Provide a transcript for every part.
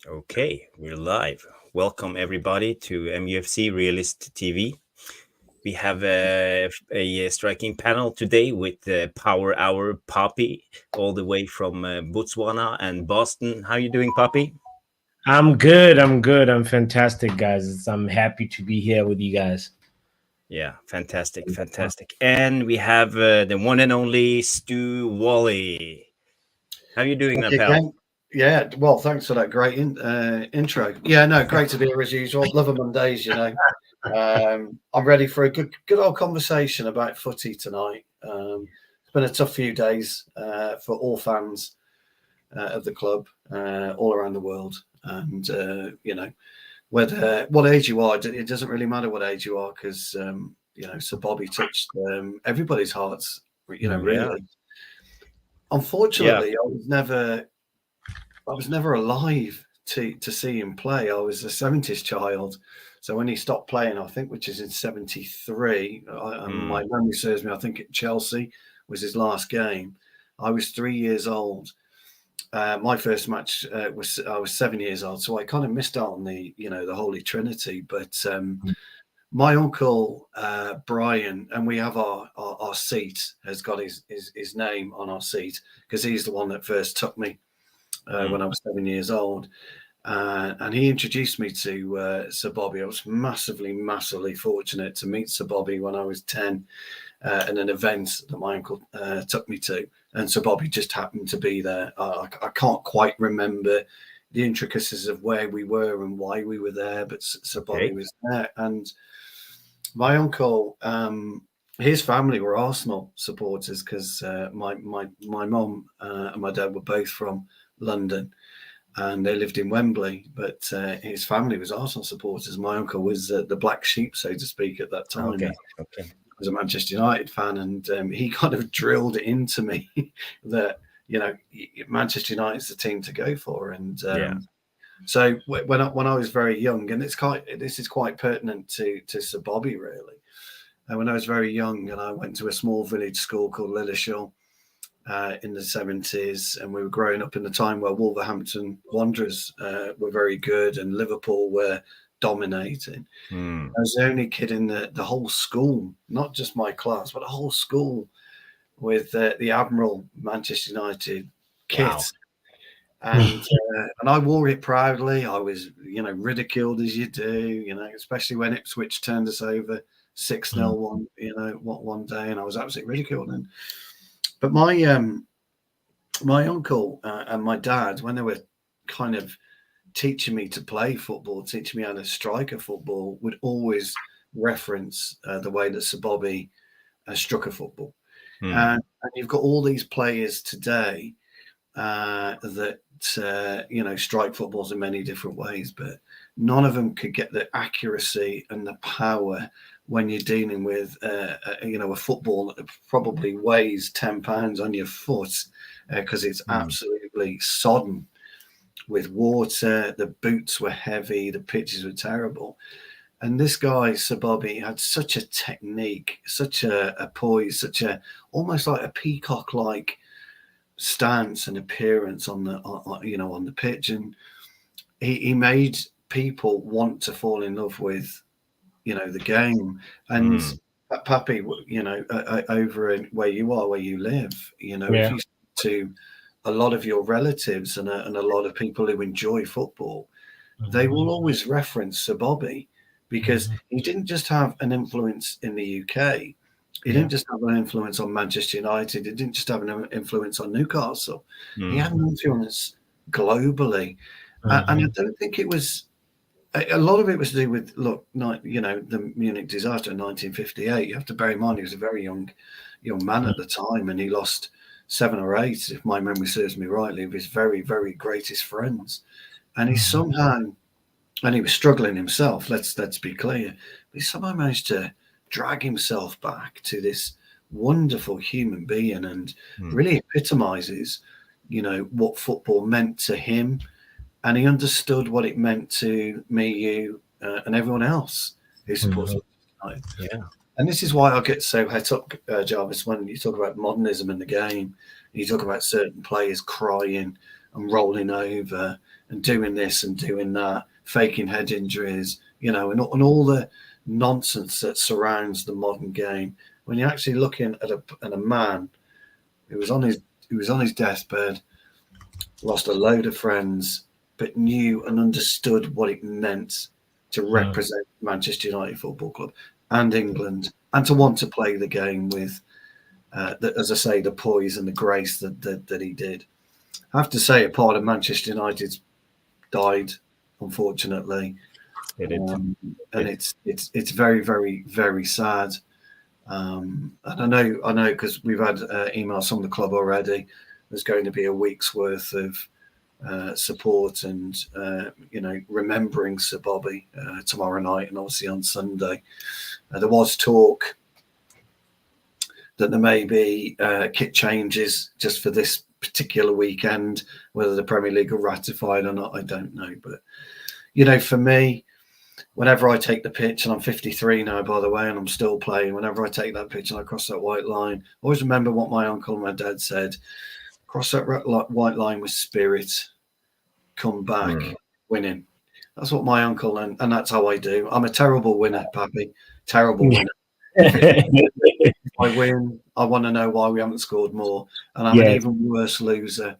Okay, we're live. Welcome everybody to MUFC Realist TV. We have a striking panel today with Power Hour Poppy, all the way from Botswana and Boston. How you doing, Poppy? I'm good. I'm good. I'm fantastic, guys. I'm happy to be here with you guys. Yeah, fantastic, fantastic. And we have the one and only Stu Wally. How you doing, Thank my you, pal? Ken. Yeah, well, thanks for that great intro. Yeah, no, great to be here as usual. Love a Mondays, you know. I'm ready for a good old conversation about footy tonight. It's been a tough few days for all fans of the club all around the world, and whether what age you are, it doesn't really matter what age you are because Sir Bobby touched everybody's hearts. Yeah, Really. Unfortunately, I was never alive to see him play. I was a 70s child. So when he stopped playing, I think, which is in 73, my memory serves me, I think at Chelsea was his last game. I was 3 years old. My first match was I was 7 years old, so I kind of missed out on the Holy Trinity. But my uncle Brian, and we have our seat has got his name on our seat because he's the one that first took me when I was 7 years old. And he introduced me to Sir Bobby. I was massively fortunate to meet Sir Bobby when I was 10 in an event that my uncle took me to. And Sir Bobby just happened to be there. I can't quite remember the intricacies of where we were and why we were there, but Sir Bobby was there. And my uncle, his family were Arsenal supporters because my mum and my dad were both from London, and they lived in Wembley. But his family was Arsenal supporters. My uncle was the black sheep, so to speak, at that time. okay. He was a Manchester United fan, and he kind of drilled it into me that Manchester United's the team to go for. And so when I was very young, and this is quite pertinent to Sir Bobby really. And when I was very young, and I went to a small village school called Lilleshall in the 70s, and we were growing up in the time where Wolverhampton Wanderers were very good and Liverpool were dominating. I was the only kid in the whole school, not just my class, but the whole school with the Admiral Manchester United kit. Wow. And I wore it proudly. I was, ridiculed as you do, especially when Ipswich turned us over 6-0 one day, and I was absolutely ridiculed. But my uncle and my dad, when they were kind of teaching me to play football, teaching me how to strike a football, would always reference the way that Sir Bobby struck a football. And you've got all these players today that strike footballs in many different ways, but none of them could get the accuracy and the power when you're dealing with a football that probably weighs 10 pounds on your foot because it's absolutely sodden with water. The boots were heavy, the pitches were terrible. And this guy, Sir Bobby, had such a technique, such a poise, almost like a peacock-like stance and appearance on the pitch, and he made people want to fall in love with the game. And Pappy, over in where you live, if you speak to a lot of your relatives and a lot of people who enjoy football, they will always reference Sir Bobby because he didn't just have an influence in the UK. He didn't just have an influence on Manchester United. He didn't just have an influence on Newcastle. He had an influence globally. And I don't think it was a lot of it was to do with, the Munich disaster in 1958. You have to bear in mind he was a very young man at the time, and he lost 7 or 8, if my memory serves me rightly, of his very, very greatest friends. And he somehow, and he was struggling himself, let's be clear, but he somehow managed to drag himself back to this wonderful human being and really epitomizes, what football meant to him. And he understood what it meant to me, you, and everyone else who supports United. Yeah. And this is why I get so het up, Jarvis, when you talk about modernism in the game. You talk about certain players crying and rolling over and doing this and doing that, faking head injuries, and all the nonsense that surrounds the modern game. When you're actually looking at a man who was on his deathbed, lost a load of friends, but knew and understood what it meant to represent Manchester United Football Club and England, and to want to play the game with, as I say, the poise and the grace that he did. I have to say, a part of Manchester United's died, unfortunately, and it's very, very, very sad. And I know, because we've had emails from the club already. There's going to be a week's worth of support and remembering Sir Bobby tomorrow night, and obviously on Sunday. There was talk that there may be kit changes just for this particular weekend. Whether the Premier League will ratify it or not, I don't know. But for me, whenever I take the pitch, and I'm 53 now, by the way, and I'm still playing, whenever I take that pitch and I cross that white line, I always remember what my uncle and my dad said: cross that white line with spirit, come back winning. That's what my uncle, and that's how I do. I'm a terrible winner, Pappy. Terrible winner. If I win, I want to know why we haven't scored more. And I'm an even worse loser.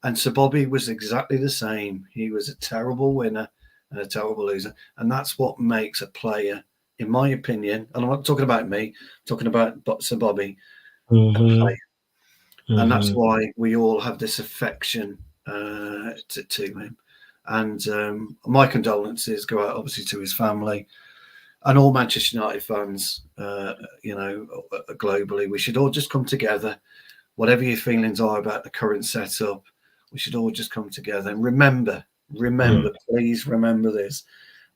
And Sir Bobby was exactly the same. He was a terrible winner and a terrible loser. And that's what makes a player, in my opinion, and I'm not talking about me, I'm talking about Sir Bobby, a player. And that's why we all have this affection to him. And my condolences go out, obviously, to his family and all Manchester United fans, globally. We should all just come together. Whatever your feelings are about the current setup, we should all just come together and remember, please remember this.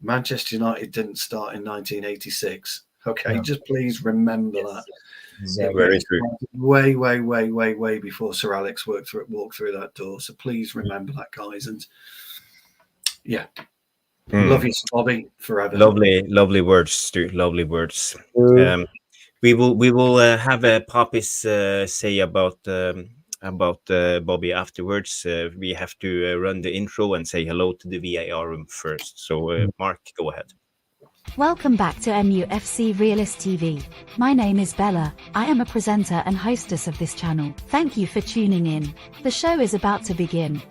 Manchester United didn't start in 1986. Okay, just please remember that. Exactly. Very true. Way, way, way, way, way before Sir Alex walked through that door. So please remember that, guys. And love you, Bobby, forever. Lovely words, Stu. Lovely words. We will have Poppy's say about Bobby afterwards. We have to run the intro and say hello to the VAR room first. So, Mark, go ahead. Welcome back to MUFC Realist TV. My name is Bella. I am a presenter and hostess of this channel. Thank you for tuning in. The show is about to begin.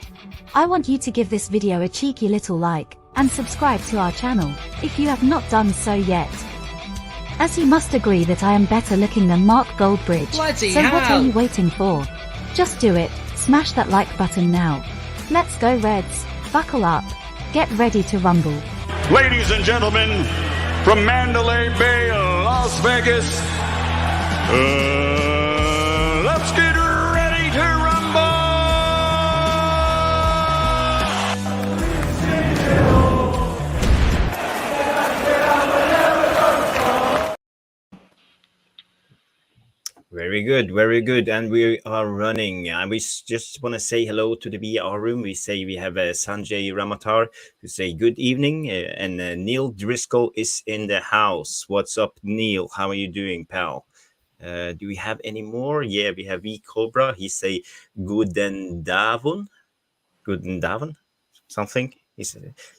I want you to give this video a cheeky little like and subscribe to our channel if you have not done so yet. As you must agree that I am better looking than Mark Goldbridge. So what are you waiting for? Just do it. Smash that like button now. Let's go Reds. Buckle up. Get ready to rumble. Ladies and gentlemen, from Mandalay Bay, Las Vegas, let's get ready to rumble! Very good, very good. And we are running. And we just want to say hello to the VR room. We say we have Sanjay Ramatar who say good evening. And Neil Driscoll is in the house. What's up, Neil? How are you doing, pal? Do we have any more? Yeah, we have V Cobra. He say Guten Davon. Guten Davon? Something.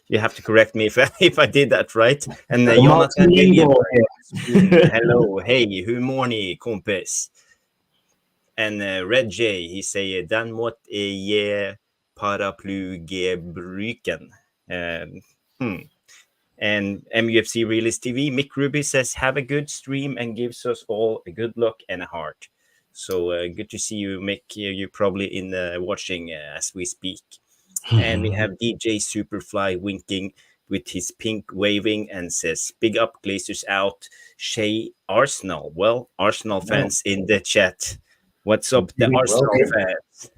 You have to correct me if I did that right. And Jonathan William. Hello, hey, hur mår ni, kompis? And Red J, he say, den mot ge paraplygebruken. And MUFC Realist TV, Mick Ruby says, have a good stream and gives us all a good look and a heart. So good to see you, Mick. You're probably in watching as we speak. And we have DJ Superfly winking with his pink waving and says, big up, Glazers out, Shay Arsenal. Well, Arsenal fans in the chat. What's up, the Arsenal fans?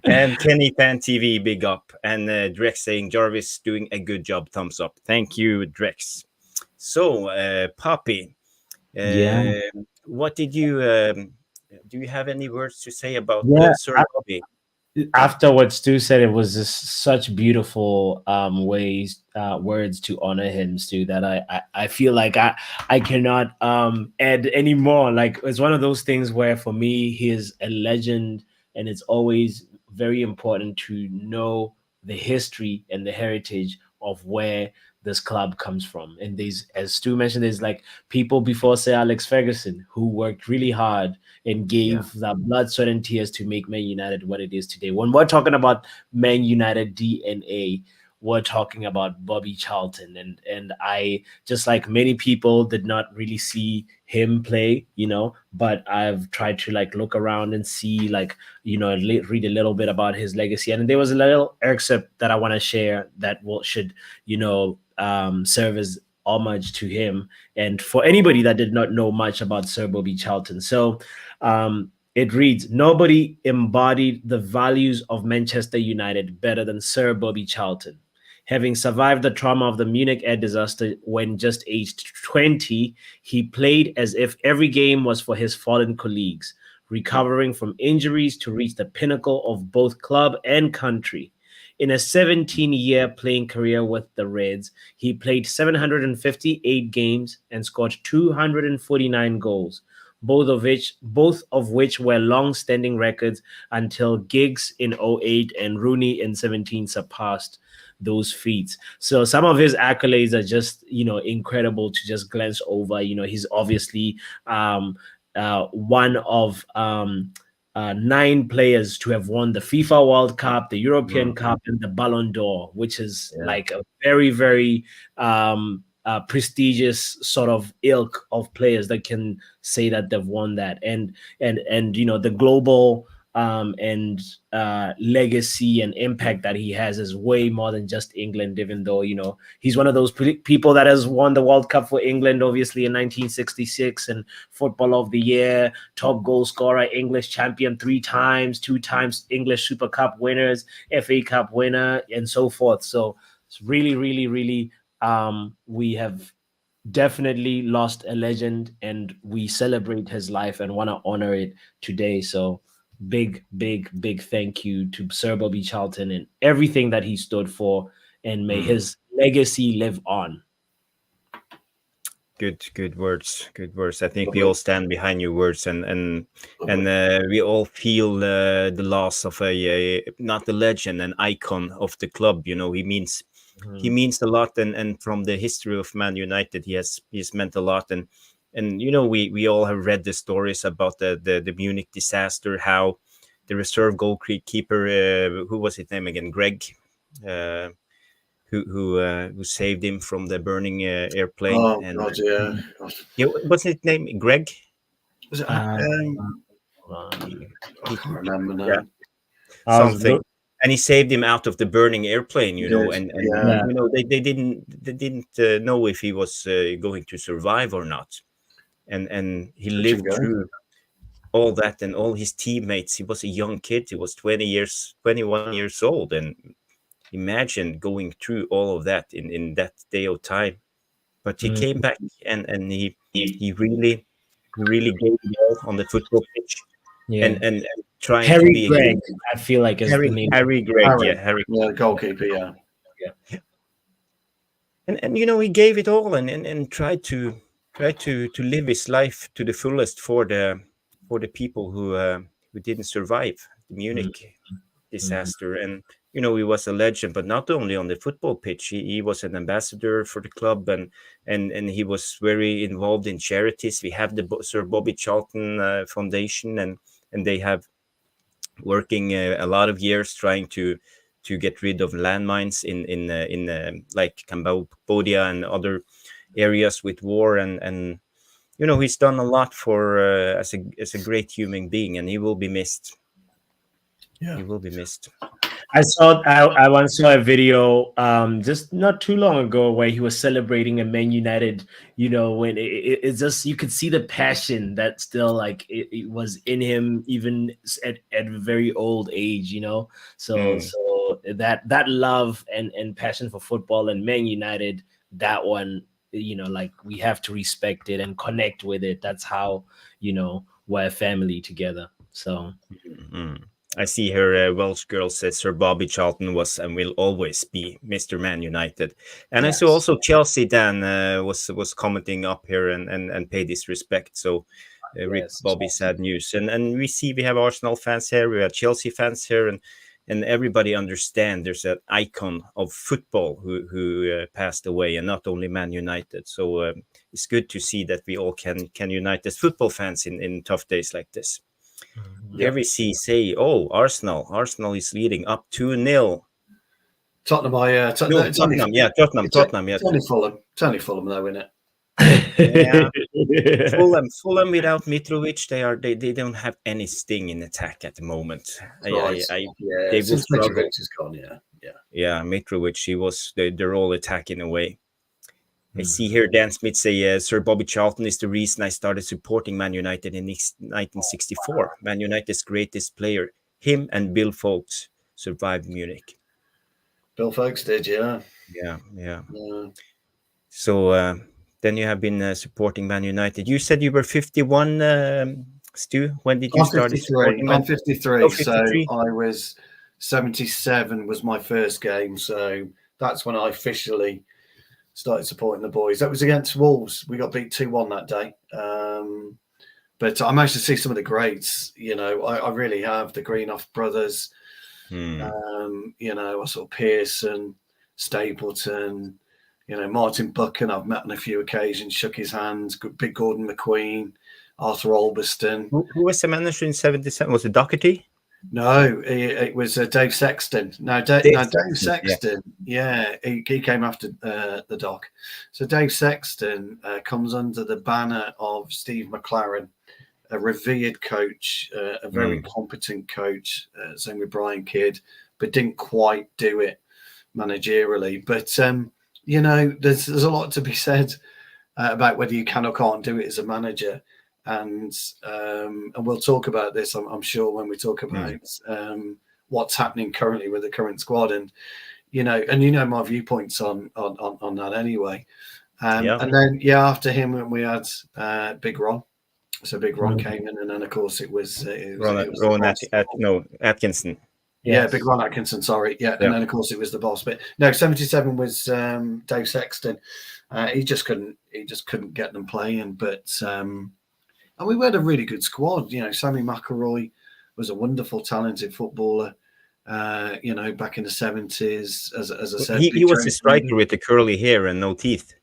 And Kenny Fan TV, big up. And Drex saying, Jarvis doing a good job, thumbs up. Thank you, Drex. So, Poppy, what did you, do you have any words to say about Sir Bobby? After what Stu said, it was just such beautiful words to honor him, Stu, that I feel like I cannot add any more. Like, it's one of those things where for me he is a legend, and it's always very important to know the history and the heritage of where this club comes from. And there's, as Stu mentioned, there's like people before Sir Alex Ferguson who worked really hard and Yeah. gave the blood, sweat, and tears to make Man United what it is today. When we're talking about Man United DNA, we're talking about Bobby Charlton, and I, just like many people, did not really see him play, but I've tried to like look around and see, like, read a little bit about his legacy. And there was a little excerpt that I want to share that should serve as homage to him, and for anybody that did not know much about Sir Bobby Charlton. So it reads, nobody embodied the values of Manchester United better than Sir Bobby Charlton. Having survived the trauma of the Munich air disaster when just aged 20, he played as if every game was for his fallen colleagues, recovering from injuries to reach the pinnacle of both club and country. In a 17-year playing career with the Reds, he played 758 games and scored 249 goals, both of which were long-standing records until Giggs in '08 and Rooney in '17 surpassed those feats. So some of his accolades are just, incredible to just glance over. He's obviously one of 9 players to have won the FIFA World Cup, the European Cup, and the Ballon d'Or, which is like a very, very prestigious sort of ilk of players that can say that they've won that. And the global and legacy and impact that he has is way more than just England, even though, he's one of those people that has won the World Cup for England, obviously, in 1966, and Football of the Year, top goal scorer, English champion 3 times, 2 times English Super Cup winners, FA Cup winner, and so forth. So it's really, really, really, we have definitely lost a legend, and we celebrate his life and want to honor it today. So big, big, big thank you to Sir Bobby Charlton and everything that he stood for, and may his legacy live on. Good words. Good words. I think we all stand behind your words, and we all feel the loss of a not a legend, an icon of the club. He means a lot, and from the history of Man United, he's meant a lot, and we all have read the stories about the Munich disaster, how the reserve goalkeeper, who was his name again, Greg, who saved him from the burning airplane. Oh, and God, yeah. what's his name, Greg? Was it, I I can't remember now. Yeah. was Something. And he saved him out of the burning airplane, Yes, and yeah. they didn't know if he was going to survive or not, and he lived guy. through all that, and all his teammates. He was a young kid. He was 21 years old, and imagine going through all of that in that day of time. But he came back, and he really gave it all on the football pitch, and trying to Harry be a Gregg, hero. I feel like, is the name. Harry Gregg, Harry. Yeah, goalkeeper, yeah. And he gave it all, and tried to live his life to the fullest for the people who didn't survive the Munich disaster. And he was a legend, but not only on the football pitch. He was an ambassador for the club, and he was very involved in charities. We have the Sir Bobby Charlton Foundation, and they have working a lot of years trying to get rid of landmines in like Cambodia and other areas with war, and he's done a lot for as a great human being, and he will be missed. Yeah. He will be missed. I once saw a video just not too long ago where he was celebrating a Man United, when it's just, you could see the passion that still, like, it was in him even at a very old age, so that love and passion for football and Man United, that one, like, we have to respect it and connect with it. That's how, we're a family together. So I see her Welsh girl says Sir Bobby Charlton was and will always be Mr. Man United. And I saw also Chelsea Dan was commenting up here and paid his respect. So Rick Bobby, sad news. And we have Arsenal fans here, we have Chelsea fans here, and and everybody understand there's an icon of football who passed away, and not only Man United. So it's good to see that we all can unite as football fans in tough days like this. There we say, oh, Arsenal is leading up 2-0. Tottenham, Tottenham, yeah. It's only Fulham though, isn't it? Yeah. Fulham without Mitrovic, they don't have any sting in attack at the moment. Right. They will Since struggle. Mitrovic is gone, yeah. Yeah, Mitrovic, they're all attacking away. I see here Dan Smith say, Sir Bobby Charlton is the reason I started supporting Man United in 1964. Man United's greatest player, him and Bill Foulkes, survived Munich. Bill Foulkes did, yeah. Yeah. So then you have been supporting Man United. You said you were 51, Stu. When did you start supporting Man? I'm 53, Oh, 53. so I was 77 was my first game. So that's when I officially started supporting the boys. That was against Wolves. We got beat 2-1 that day. But I managed to see some of the greats. I really have. The Greenough brothers. I saw Pearson, Stapleton, Martin Buchan I've met on a few occasions, shook his hands. Big Gordon McQueen, Arthur Albiston. Who was the manager in 77? Was it Doherty? No, it was Dave Sexton. Dave Sexton. Yeah, he came after the Doc. So Dave Sexton comes under the banner of Steve McLaren, a revered coach, a very competent coach. Same with Brian Kidd, but didn't quite do it managerially. But there's a lot to be said about whether you can or can't do it as a manager. And we'll talk about this, I'm sure, when we talk about what's happening currently with the current squad, and my viewpoints on that anyway. And then after him we had Big Ron. So Big Ron came in, and then of course it was Atkinson. Yeah, Big Ron Atkinson. Sorry, and then of course it was the boss. But no, 77 was Dave Sexton. He just couldn't get them playing, but. And we had a really good squad. Sammy McElroy was a wonderful, talented footballer. Back in the 70s, as I said, he was a striker with the curly hair and no teeth.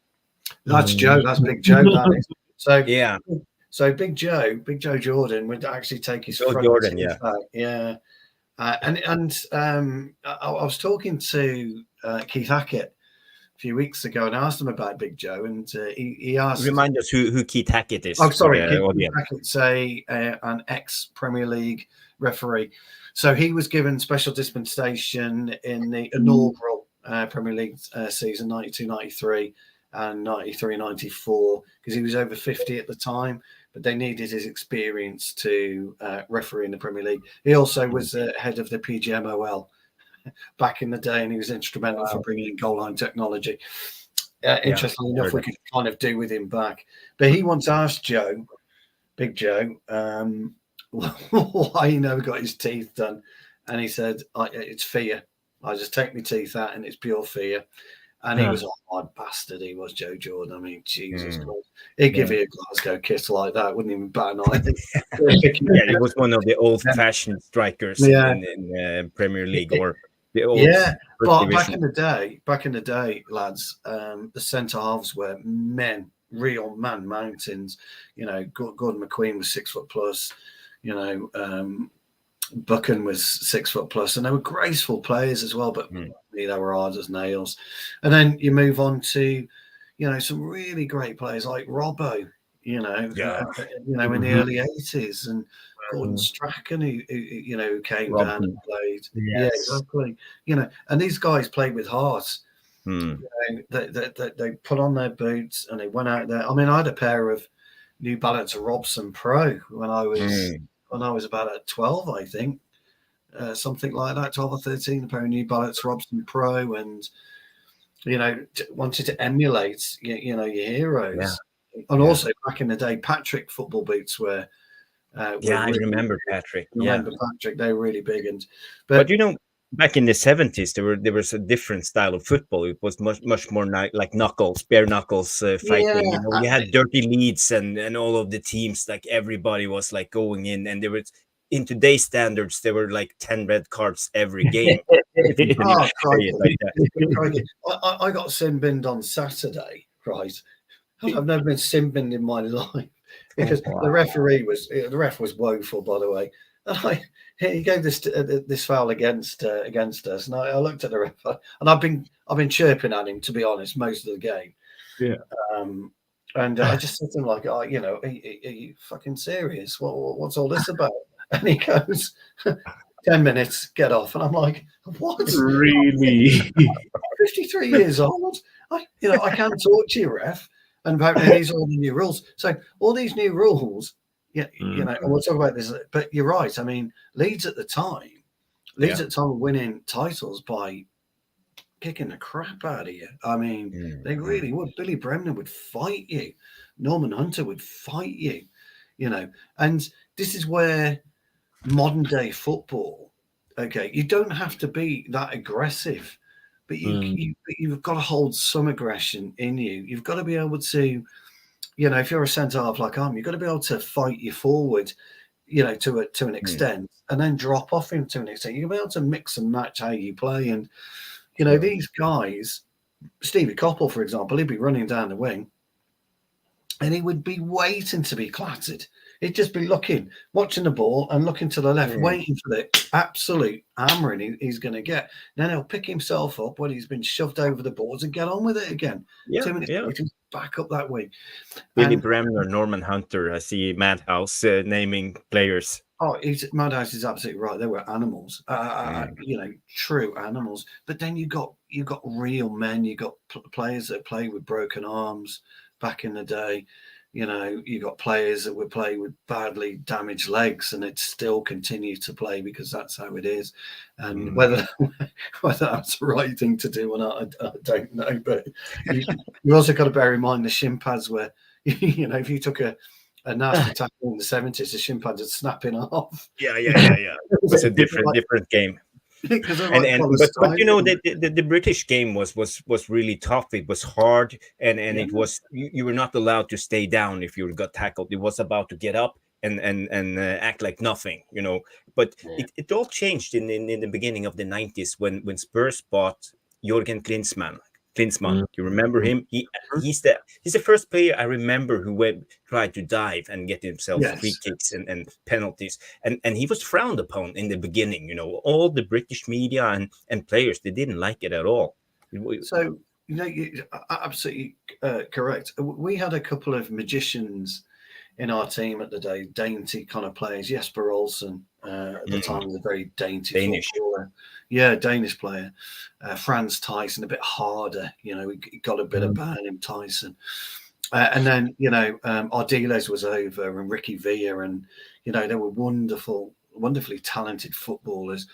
That's Joe. That's Big Joe. That is. So yeah. So Big Joe Jordan would actually take his front Jordan, teeth back. Yeah. I was talking to Keith Hackett a few weeks ago and asked him about Big Joe, and he asked. Remind us who Keith Hackett is. Oh, sorry, Keith Hackett's an ex-Premier League referee. So he was given special dispensation in the inaugural Premier League season 92-93 and 93-94 because he was over 50 at the time, but they needed his experience to referee in the Premier League. He also was head of the PGMOL back in the day, and he was instrumental for bringing in goal line technology. Interestingly enough, we could kind of do with him back. But he once asked Big Joe, why he never got his teeth done. And he said, it's fear. I just take my teeth out and it's pure fear. And he was a hard bastard, he was, Joe Jordan. I mean, Jesus Christ. He'd give you a Glasgow kiss like that, wouldn't even bat an eye. He was one of the old-fashioned strikers in Premier League or the old but division. back in the day, lads, the centre halves were real man mountains. Gordon McQueen was 6 foot plus. Buchan was 6 foot plus, and they were graceful players as well, but they were hard as nails. And then you move on to, some really great players like Robbo, in the early 80s, and Gordon Strachan, who came down and played. Yes. Yeah, exactly. And these guys played with heart. They put on their boots and they went out there. I mean, I had a pair of New Balance Robson Pro when I was about 12, I think, something like that, 12 or 13. A pair of New Balance Robson Pro, and wanted to emulate your heroes. And also back in the day, Patrick football boots were. I remember Patrick. Patrick. They were really big, but back in the 70s, there was a different style of football. It was much more like knuckles, bare knuckles fighting. You had dirty leads and all of the teams. Like everybody was like going in, and there was in today's standards, there were like 10 red cards every game. If you can Oh, say crikey. it like that. Crikey. I got sin binned on Saturday, right? I've never been sin binned in my life because the ref was woeful, by the way. And he gave this foul against us, and I looked at the ref, and I've been chirping at him, to be honest, most of the game. Yeah. And I just said to him like, "Oh, you know, are you fucking serious? What's all this about?" And he goes, 10 minutes, get off. And I'm like, what? Really? 53 years old. I can't talk to you, ref. And apparently these are all the new rules. So all these new rules, and we'll talk about this, but you're right. I mean, Leeds at the time were winning titles by kicking the crap out of you. I mean, they really would. Billy Bremner would fight you. Norman Hunter would fight you, and this is where modern day football, okay, you don't have to be that aggressive, but you've got to hold some aggression in you. You've got to be able to, if you're a centre half like you've got to be able to fight you forward, to an extent, and then drop off him to an extent. You'll be able to mix and match how you play. And these guys, Stevie Coppell, for example, he'd be running down the wing and he would be waiting to be clattered. He'd just be watching the ball and looking to the left, waiting for the absolute hammering he's going to get. Then he'll pick himself up when he's been shoved over the boards and get on with it again. 2 minutes later, back up that way. Billy Bremner, Norman Hunter. I see Madhouse naming players. Oh, Madhouse is absolutely right. They were animals, true animals. But then you got real men. You got players that play with broken arms back in the day. You got players that would play with badly damaged legs and it still continue to play because that's how it is. And whether that's the right thing to do or not, I don't know. But you also got to bear in mind the shin pads were, if you took a nasty tackle in the 70s, the shin pads would snap in half. Yeah. It was a different game. But the British game was really tough. It was hard, and it was you were not allowed to stay down if you got tackled. It was about to get up and act like nothing, But it all changed in the beginning of the 90s when Spurs bought Jürgen Klinsmann. You remember him? He's the first player I remember who tried to dive and get himself free kicks and penalties, and he was frowned upon in the beginning. All the British media and players, they didn't like it at all. So you're absolutely correct. We had a couple of magicians in our team at the day, dainty kind of players. Jesper Olsen at the time was a very dainty Danish footballer. Yeah, Danish player. Franz Tyson, a bit harder. He got a bit about him, Tyson. And then, Ardiles was over and Ricky Villa, and, they were wonderfully talented footballers.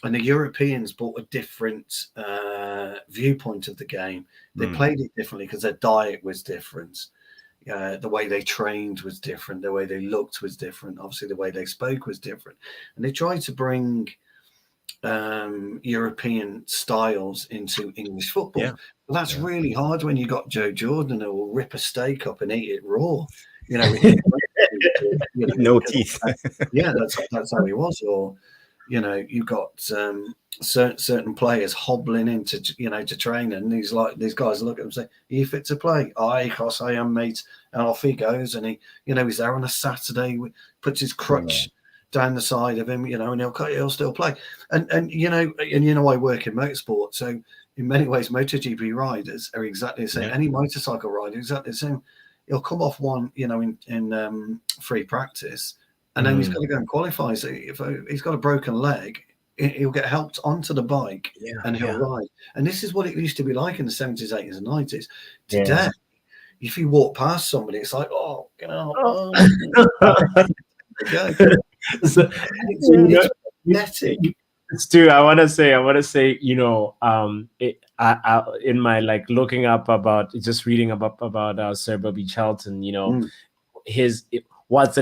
And the Europeans brought a different viewpoint of the game. They played it differently because their diet was different. The way they trained was different. The way they looked was different. Obviously, the way they spoke was different. And they tried to bring European styles into English football. Yeah. Well, that's really hard when you got Joe Jordan who will rip a steak up and eat it raw. No teeth. That's how he was. Or you got certain players hobbling into to train, and these guys look at him and say, "Are you fit to play?" "Aye, course I am, mate." And off he goes, and he he's there on a Saturday, puts his crutch down the side of him, and he'll still play. And I work in motorsport, so in many ways MotoGP riders are exactly the same. Any motorcycle rider is exactly the same. He'll come off one, in free practice, and then he's got to go and qualify. So if he's got a broken leg, he'll get helped onto the bike and he'll ride. And this is what it used to be like in the 70s, 80s, and 90s. Today, if you walk past somebody, it's like, it's pathetic. Stu, I want to say, in my looking up about just reading about Sir Bobby Charlton, what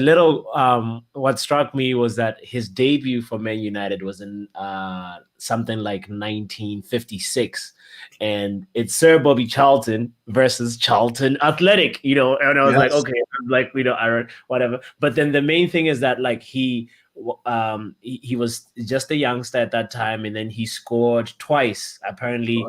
struck me was that his debut for Man United was in something like 1956, and it's Sir Bobby Charlton versus Charlton Athletic, and I was like, okay, whatever. But then the main thing is that he he was just a youngster at that time, and then he scored twice apparently,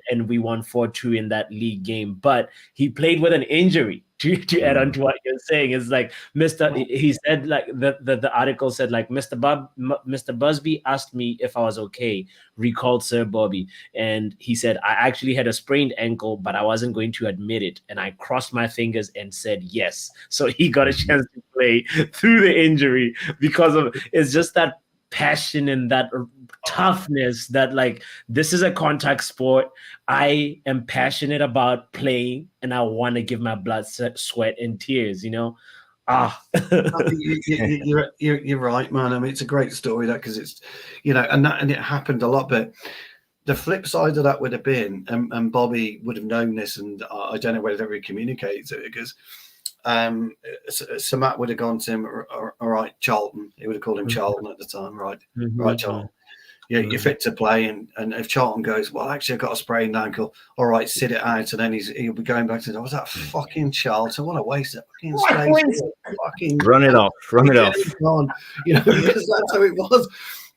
and we won 4-2 in that league game. But he played with an injury. To add on to what you're saying, is like he said, like the article said, like Mr. Busby asked me if I was okay, recalled Sir Bobby, and he said, I actually had a sprained ankle, but I wasn't going to admit it, and I crossed my fingers and said yes. So he got a chance to play through the injury because of, it's just that passion and that toughness, that like, this is a contact sport. I am passionate about playing, and I want to give my blood, sweat, and tears. You're right, man. I mean, it's a great story, that, because it's, and it happened a lot. But the flip side of that would have been, and Bobby would have known this, and I don't know whether he communicates it, because Sir Matt would have gone to him, all right, Charlton. He would have called him Charlton at the time, right? Right, Charlton. Yeah, you're fit to play, and if Charlton goes, well, actually, I've got a sprained ankle. All right, sit it out, and then he'll be going back to, was that fucking Charlton? What a waste of fucking space! Fucking run it off. Because that's how it was.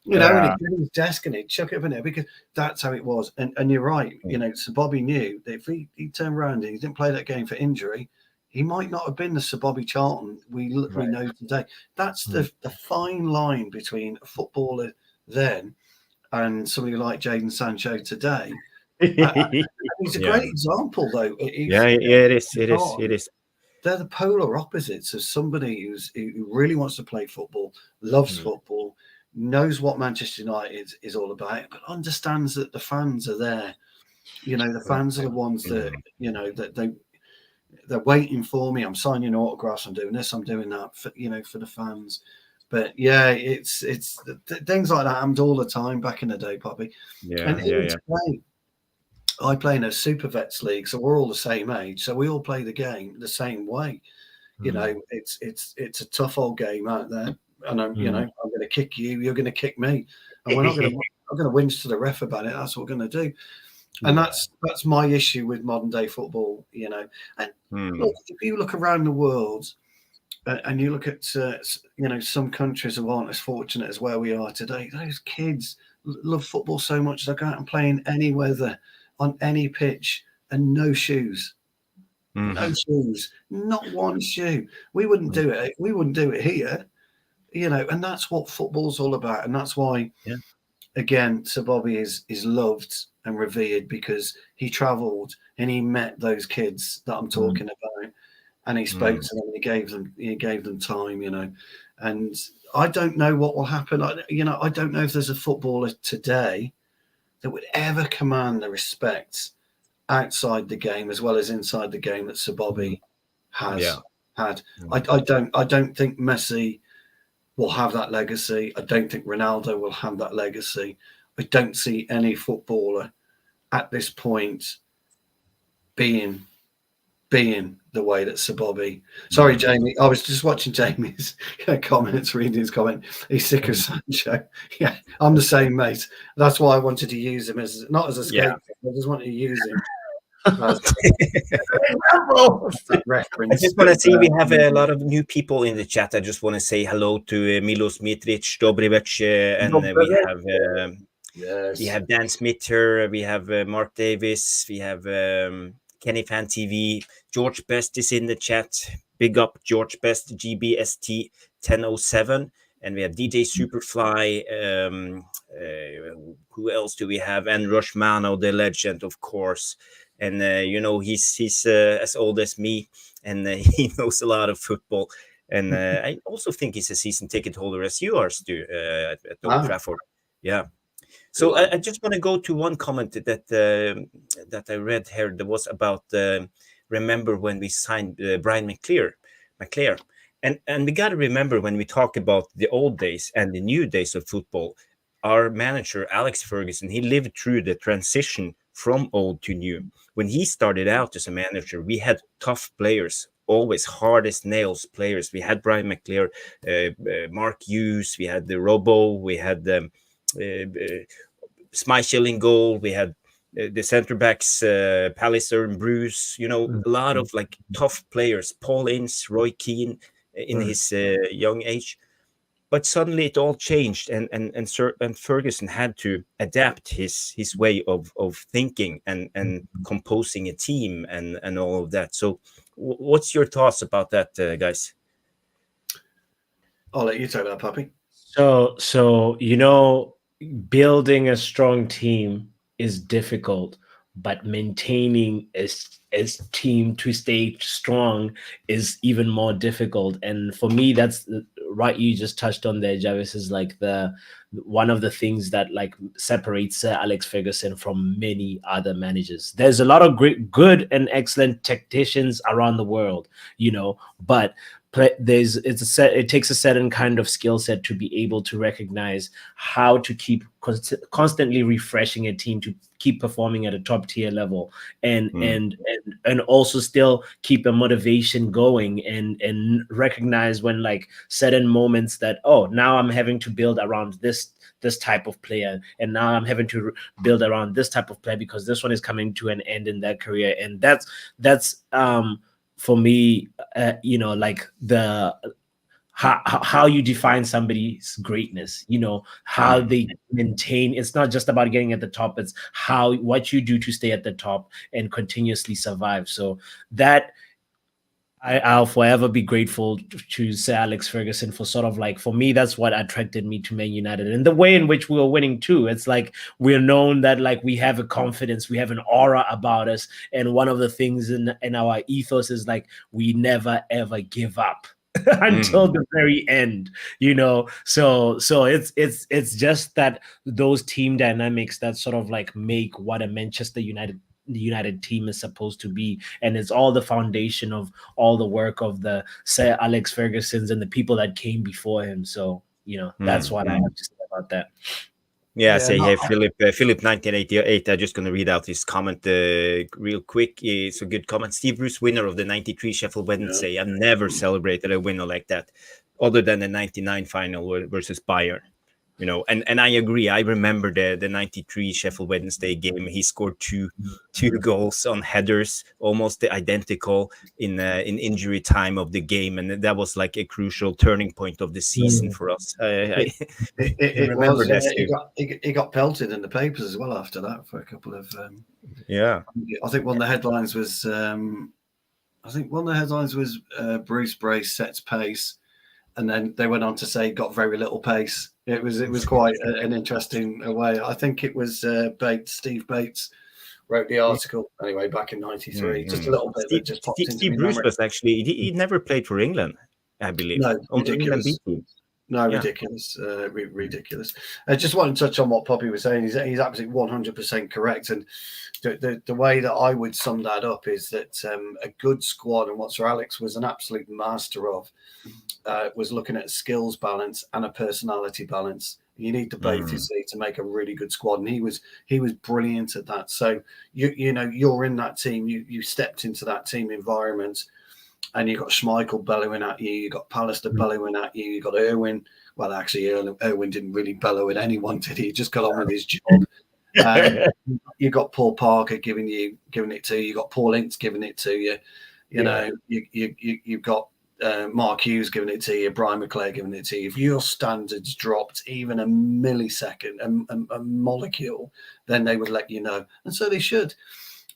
And he'd get his desk and he'd chuck it up in there, because that's how it was. And you're right. So Bobby knew that if he turned around and he didn't play that game for injury, he might not have been the Sir Bobby Charlton we know today. That's the fine line between a footballer then and somebody like Jadon Sancho today. He's a great example, though. It is. They're the polar opposites of somebody who really wants to play football, loves football, knows what Manchester United is all about, but understands that the fans are there. The fans are the ones that, that they're waiting for me. I'm signing autographs. I'm doing this. I'm doing that for the fans. But it's things like that happened all the time back in the day, Poppy. I play in a Super Vets league, so we're all the same age, so we all play the game the same way. It's a tough old game out there, and I'm going to kick you, you're going to kick me, and we're not going to whinge to the ref about it. That's what we're going to do. And that's my issue with modern day football, And look, if you look around the world, and you look at some countries who aren't as fortunate as where we are today, those kids love football so much they go out and play in any weather, on any pitch, and no shoes. No shoes, not one shoe. We wouldn't do it. We wouldn't do it here, and that's what football's all about. And that's why, again, Sir Bobby is loved and revered, because he travelled and he met those kids that I'm talking about, and he spoke to them, and he gave them time, And I don't know what will happen. I don't know if there's a footballer today that would ever command the respect outside the game as well as inside the game that Sir Bobby has had. I don't think Messi will have that legacy. I don't think Ronaldo will have that legacy. I don't see any footballer at this point being the way that Sir Bobby. Sorry, Jamie. I was just watching Jamie's comments, reading his comment. He's sick of Sancho. Yeah, I'm the same, mate. That's why I wanted to use him as not as a scapegoat. I just wanted to use him. Reference. I just want to see we have a lot of new people in the chat. I just want to say hello to Milos Mitric, Dobrevec, and we have Dan Smith here. We have Mark Davis. We have Kenny Fan TV. George Best is in the chat. Big up George Best, GBST 1007. And we have DJ Superfly. Who else do we have? And Rushmano, the legend, of course. And he's as old as me, and he knows a lot of football. And I also think he's a season ticket holder, as you are, Stu, at Old Trafford. Yeah. So I just want to go to one comment that I read here. That was about remember when we signed Brian McClare, and we got to remember when we talk about the old days and the new days of football. Our manager Alex Ferguson, he lived through the transition from old to new. When he started out as a manager, we had tough players, always hard as nails players. We had Brian McClare, Mark Hughes, we had the Robo, we had Schmeichel in goal, we had the center backs, Palliser and Bruce, a lot of tough players, Paul Ince, Roy Keane in his young age. but suddenly it all changed, and Ferguson had to adapt his way of thinking and composing a team and all of that. So, what's your thoughts about that, guys? I'll let you take that, Puppy. So building a strong team is difficult, but maintaining a team to stay strong is even more difficult. And for me, that's right. You just touched on there, Jarvis, is like the one of the things that like separates Sir Alex Ferguson from many other managers. There's a lot of great, good, and excellent tacticians around the world, but it takes a certain kind of skill set to be able to recognize how to keep constantly refreshing a team to keep performing at a top tier level, and also still keep a motivation going, and recognize when like certain moments that, oh, now I'm having to build around this type of player, and now I'm having to build around this type of player because this one is coming to an end in their career. And that's for me, like the how you define somebody's greatness, how they maintain. It's not just about getting at the top, it's what you do to stay at the top and continuously survive. So that I'll forever be grateful to Sir Alex Ferguson for sort of like, for me, that's what attracted me to Man United, and the way in which we were winning too. It's like we're known that like we have a confidence, we have an aura about us, and one of the things in our ethos is like we never ever give up until the very end. So it's just that those team dynamics that sort of like make what a Manchester United team is supposed to be, and it's all the foundation of all the work of the Sir Alex Ferguson's and the people that came before him. So that's what I have to say about that. Yeah, say here, Philip 1988. I'm just going to read out his comment real quick. It's a good comment. Steve Bruce, winner of the 93 Sheffield Wednesday. I've never celebrated a winner like that, other than the 99 final versus Bayern. And I agree. I remember the 93 Sheffield Wednesday game. He scored two goals on headers, almost identical in injury time of the game, and that was like a crucial turning point of the season for us. I remember that. He got pelted in the papers as well after that for a couple of. I think one of the headlines was. Bruce Brace sets pace, and then they went on to say got very little pace. It was quite an interesting way. I think it was Steve Bates wrote the article anyway back in '93. Just a little bit that just popped into Steve my Bruce memory. was actually he never played for England, I believe. No, ridiculous. Ridiculous, ridiculous. I just want to touch on what Poppy was saying. He's absolutely 100% correct. And the way that I would sum that up is that a good squad, and what Sir Alex was an absolute master of, was looking at a skills balance and a personality balance. You need the both, you see, to make a really good squad, and he was brilliant at that. So you're in that team. You stepped into that team environment. And you got Schmeichel bellowing at you, you got Pallister bellowing at you, you got Irwin. Well, actually, Irwin didn't really bellow at anyone, did he? He just got on with his job. You got Paul Parker giving it to you. You got Paul Ince giving it to you. You've got Mark Hughes giving it to you, Brian McClare giving it to you. If your standards dropped even a millisecond, a molecule, then they would let you know, and so they should.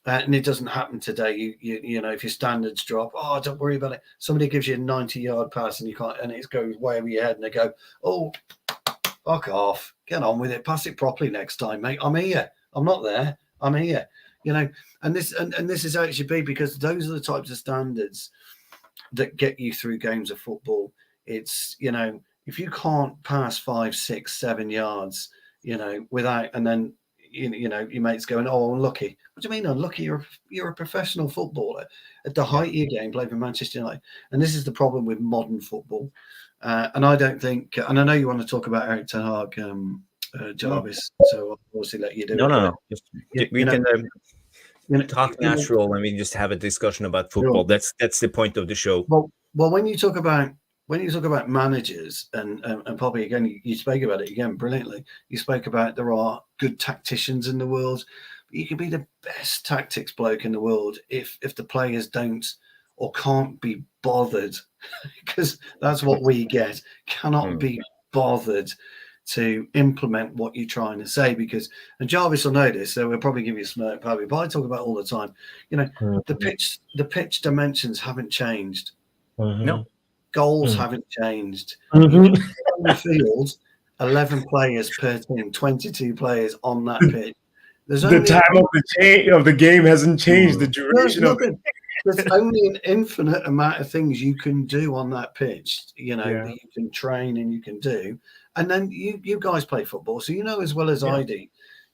And it doesn't happen today. You know, if your standards drop, don't worry about it. Somebody gives you a 90-yard pass and you can't, and it goes way over your head, and they go, "Oh, fuck off, get on with it, pass it properly next time, mate. I'm here. I'm not there. I'm here." And this is how it should be, because those are the types of standards that get you through games of football. It's, if you can't pass 5, 6, 7 yards, without, and then your mate's going, "Oh, unlucky." What do you mean unlucky? You're a professional footballer at the height of your game, playing for Manchester United. And this is the problem with modern football. And I don't think, and I know you want to talk about Eric Ten Hag, Jarvis, so I'll obviously let you do it. No. We can talk natural, and we just have a discussion about football. Sure. That's the point of the show. Well, when you talk about managers, and probably again, you spoke about it again brilliantly. You spoke about there are good tacticians in the world. But you can be the best tactics bloke in the world if the players don't or can't be bothered, because that's what we get. Cannot be bothered to implement what you're trying to say, because, and Jarvis will know this, so we'll probably give you a smirk, probably, but I talk about all the time. You know, the pitch dimensions haven't changed. No. Goals haven't changed. You can put on the field 11 players per team, 22 players on that pitch. There's The only time of the game hasn't changed. The duration of it. There's only an infinite amount of things you can do on that pitch, you know, Yeah. that you can train and you can do. And then you guys play football, so you know as well as I do,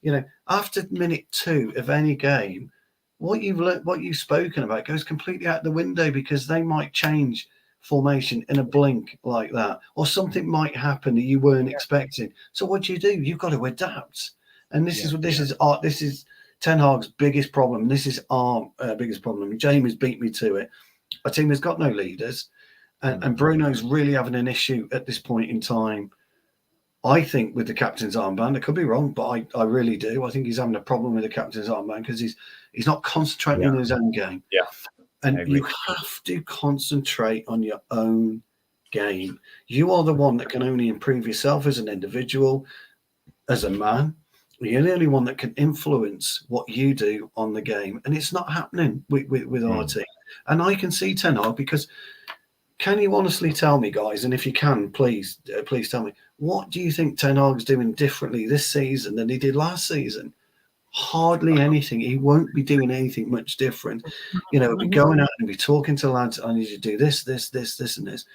you know, after minute 2 of any game, what you've learned, what you've spoken about goes completely out the window, because they might change formation in a blink like that, or something might happen that you weren't expecting. So what do? You've got to adapt. And this is Ten Hag's biggest problem. This is our biggest problem. Jamie's beat me to it. Our team has got no leaders, and Bruno's really having an issue at this point in time, I think, with the captain's armband. I could be wrong, but I really do. I think he's having a problem with the captain's armband, because he's not concentrating on his own game. Yeah. And you have to concentrate on your own game. You are the one that can only improve yourself as an individual, as a man. You're the only one that can influence what you do on the game. And it's not happening with our team. And I can see Ten Hag, because can you honestly tell me, guys, and if you can, please tell me, what do you think Ten Hag's doing differently this season than he did last season? Hardly anything. He won't be doing anything much different. You know, he'll be going out and be talking to lads, I need you to do this, and this.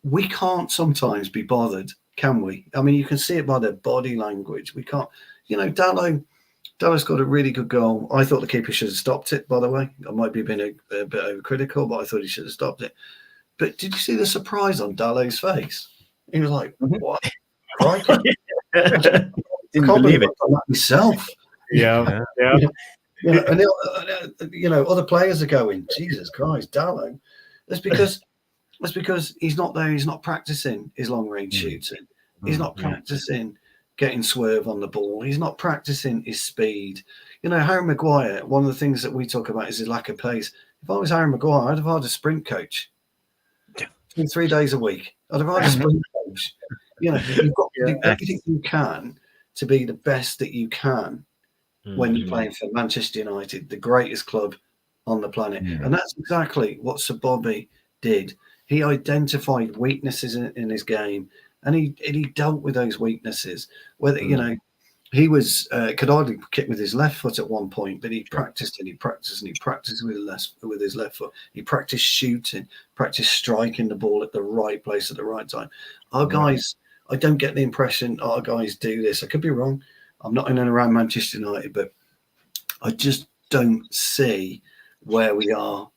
We can't sometimes be bothered, can we? I mean, you can see it by their body language. We can't, you know, Dallas got a really good goal. I thought the keeper should have stopped it, by the way. I might be being a bit overcritical, but I thought he should have stopped it. But did you see the surprise on Dalot's face? He was like, what? Crikey. Didn't believe it myself. Yeah. You know, and you know, other players are going, Jesus Christ, Dalot. That's because he's not there. He's not practicing his long range shooting. He's not practicing getting swerve on the ball. He's not practicing his speed. You know, Harry Maguire, one of the things that we talk about is his lack of pace. If I was Harry Maguire, I'd have hired a sprint coach. 3 days a week. I'd have hired a sprint coach. You know, you've got to do everything you can to be the best that you can when you're playing for Manchester United, the greatest club on the planet. And that's exactly what Sir Bobby did. He identified weaknesses in his game, and he dealt with those weaknesses. Whether you know, he was could hardly kick with his left foot at one point, but he practiced and he practiced and he practiced with his left foot. He practiced shooting, practiced striking the ball at the right place at the right time. Our guys, I don't get the impression our guys do this. I could be wrong. I'm not in and around Manchester United, but I just don't see where we are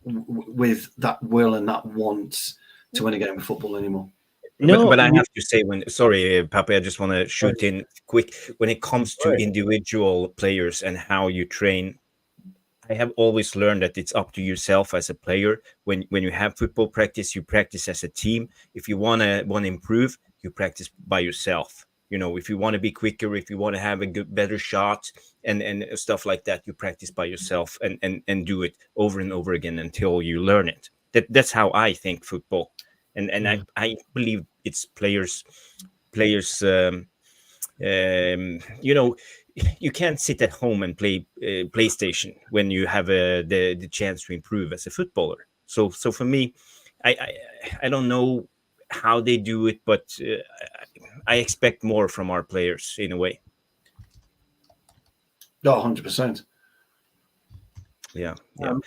with that will and that want to win a game of football anymore. No, but I have to say, sorry, Pape, I just want to shoot in quick. When it comes to individual players and how you train, I have always learned that it's up to yourself as a player. When you have football practice, you practice as a team. If you want to improve, you practice by yourself. You know, if you want to be quicker, if you want to have a better shot and stuff like that, you practice by yourself and do it over and over again until you learn it. That's how I think football. And I believe it's players. You know, you can't sit at home and play PlayStation when you have the chance to improve as a footballer. So for me, I don't know how they do it, but I expect more from our players in a way. No, 100%. Yeah.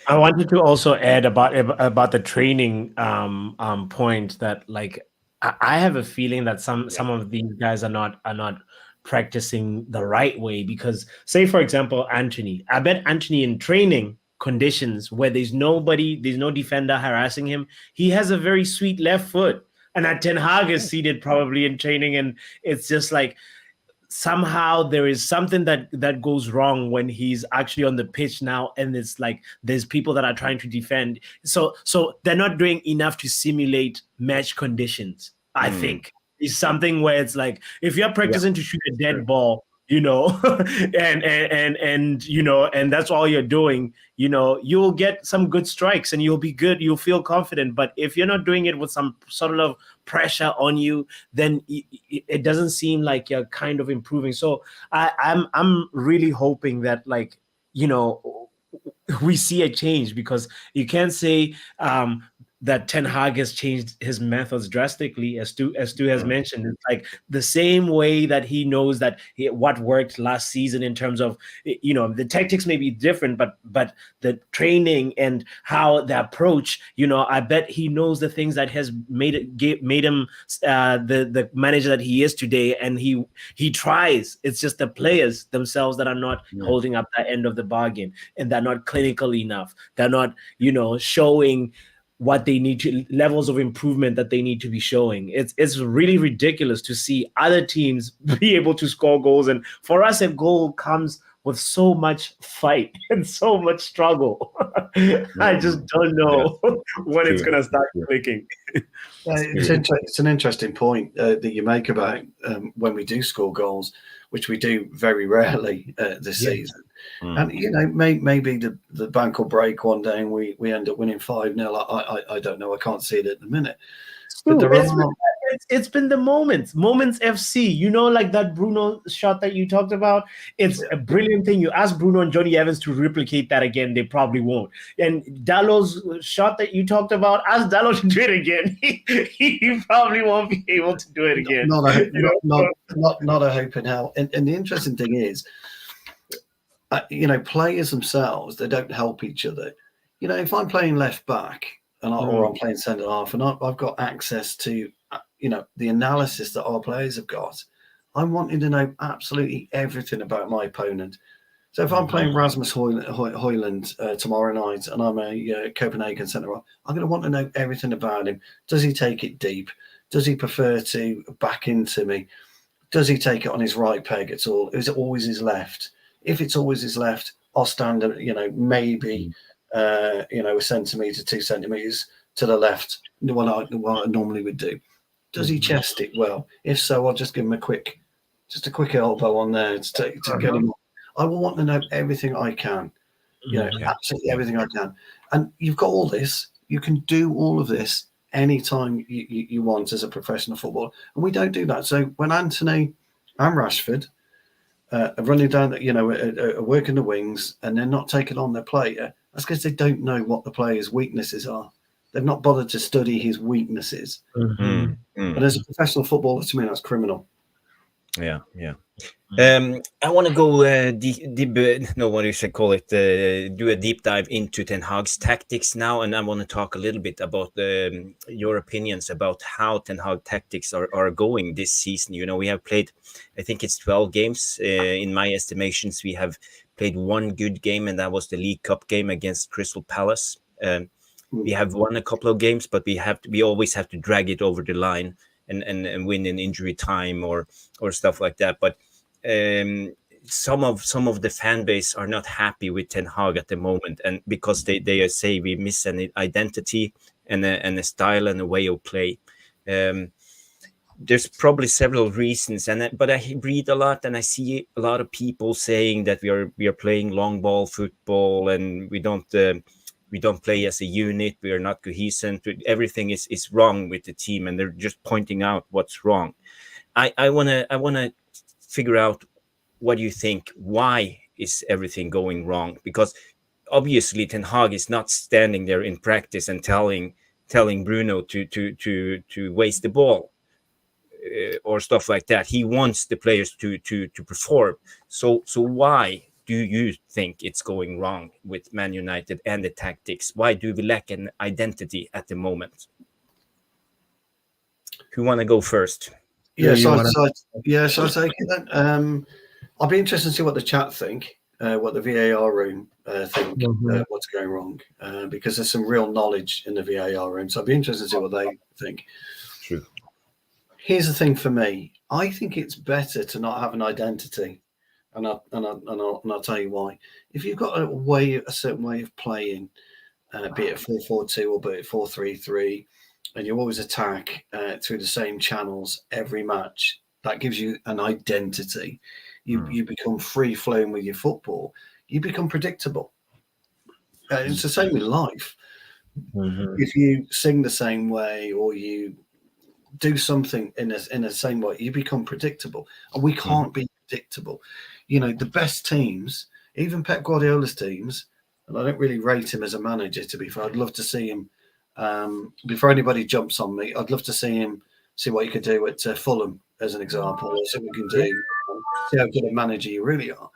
I wanted to also add about the training point that, like, I have a feeling that some of these guys are not practicing the right way, because, say for example, Anthony, I bet Anthony in training conditions where there's no defender harassing him, he has a very sweet left foot, and that Ten Hag is seated probably in training, and it's just like somehow there is something that goes wrong when he's actually on the pitch now, and it's like there's people that are trying to defend, so they're not doing enough to simulate match conditions. I think it's something where it's like, if you're practicing to shoot a dead ball, and that's all you're doing, you'll get some good strikes and you'll be good. You'll feel confident. But if you're not doing it with some sort of pressure on you, then it doesn't seem like you're kind of improving. So I'm really hoping that, like, we see a change, because you can't say that Ten Hag has changed his methods drastically, as Stu has mentioned. It's like the same way that he knows that what worked last season in terms of, the tactics may be different, but the training and how the approach, I bet he knows the things that has made him the manager that he is today, and he tries. It's just the players themselves that are not holding up that end of the bargain, and they're not clinical enough. They're not, showing what they need to, levels of improvement that they need to be showing. It's really ridiculous to see other teams be able to score goals, and for us, a goal comes with so much fight and so much struggle. I just don't know when it's going to start clicking. It's an interesting point that you make about when we do score goals, which we do very rarely this season. And maybe the bank will break one day and we end up winning 5-0. I don't know. I can't see it at the minute. But it's been the moments FC, like that Bruno shot that you talked about. It's a brilliant thing. You ask Bruno and Johnny Evans to replicate that again, they probably won't. And Dallow's shot that you talked about, ask Dallow to do it again. He probably won't be able to do it again. Not a hope in hell. And the interesting thing is, players themselves, they don't help each other. If I'm playing left back or I'm playing centre half, and I've got access to the analysis that our players have got, I'm wanting to know absolutely everything about my opponent. So if I'm playing Rasmus Højlund tomorrow night and I'm a Copenhagen centre half, I'm going to want to know everything about him. Does he take it deep? Does he prefer to back into me? Does he take it on his right peg at all? Is it always his left? If it's always his left, I'll stand, maybe, a centimetre, 2 centimetres to the left, what I normally would do. Does he chest it well? If so, I'll just give him a quick elbow on there to get him on. I will want to know everything I can, absolutely everything I can. And you've got all this. You can do all of this anytime you want as a professional footballer. And we don't do that. So when Anthony and Rashford running down, working the wings, and they're not taking on their player, that's because they don't know what the player's weaknesses are. They've not bothered to study his weaknesses. And as a professional footballer, to me, that's criminal. Yeah. I want to go what you should call it, do a deep dive into Ten Hag's tactics now, and I want to talk a little bit about your opinions about how Ten Hag tactics are going this season. We have played, I think it's 12 games. In my estimations, we have played one good game, and that was the League Cup game against Crystal Palace. We have won a couple of games, but we always have to drag it over the line and win in injury time or stuff like that. But some of the fan base are not happy with Ten Hag at the moment, and because they say we miss an identity and a style and a way of play. There's probably several reasons, but I read a lot and I see a lot of people saying that we are playing long ball football and we don't play as a unit. We are not cohesive. Everything is wrong with the team, and they're just pointing out what's wrong. I wanna figure out, what do you think? Why is everything going wrong? Because obviously Ten Hag is not standing there in practice and telling Bruno to waste the ball or stuff like that. He wants the players to perform. So why do you think it's going wrong with Man United and the tactics? Why do we lack an identity at the moment? Who want to go first? So I take it then. I'll be interested to see what the chat think, what the VAR room think, what's going wrong, because there's some real knowledge in the VAR room. So I'll be interested to see what they think. True. Here's the thing for me. I think it's better to not have an identity. And I'll tell you why. If you've got a certain way of playing, be it 4-4-2 or be it 4-3-3, and you always attack through the same channels every match, that gives you an identity. you become free flowing with your football, you become predictable. It's the same with life. If you sing the same way or you do something in the same way, you become predictable, and we can't be predictable. The best teams, even Pep Guardiola's teams, and I don't really rate him as a manager, to be fair. I'd love to see him, before anybody jumps on me, I'd love to see what he could do at Fulham as an example, or see what we can do, see how good a manager you really are.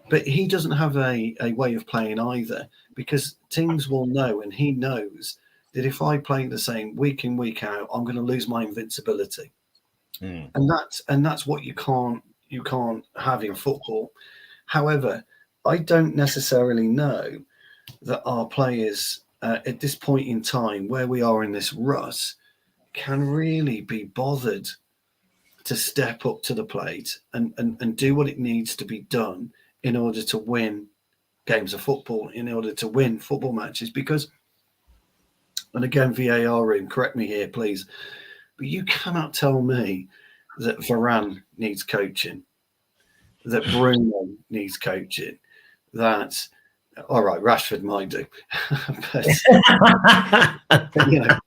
But he doesn't have a way of playing either, because teams will know, and he knows that if I play the same week in, week out, I'm going to lose my invincibility. And that's what you can't have in football. However, I don't necessarily know that our players at this point in time, where we are in this rut, can really be bothered to step up to the plate and do what it needs to be done in order to win games of football, in order to win football matches. Because, and again, VAR room, correct me here, please, but you cannot tell me that Varane needs coaching, that Bruno needs coaching, that, all right, Rashford might do, but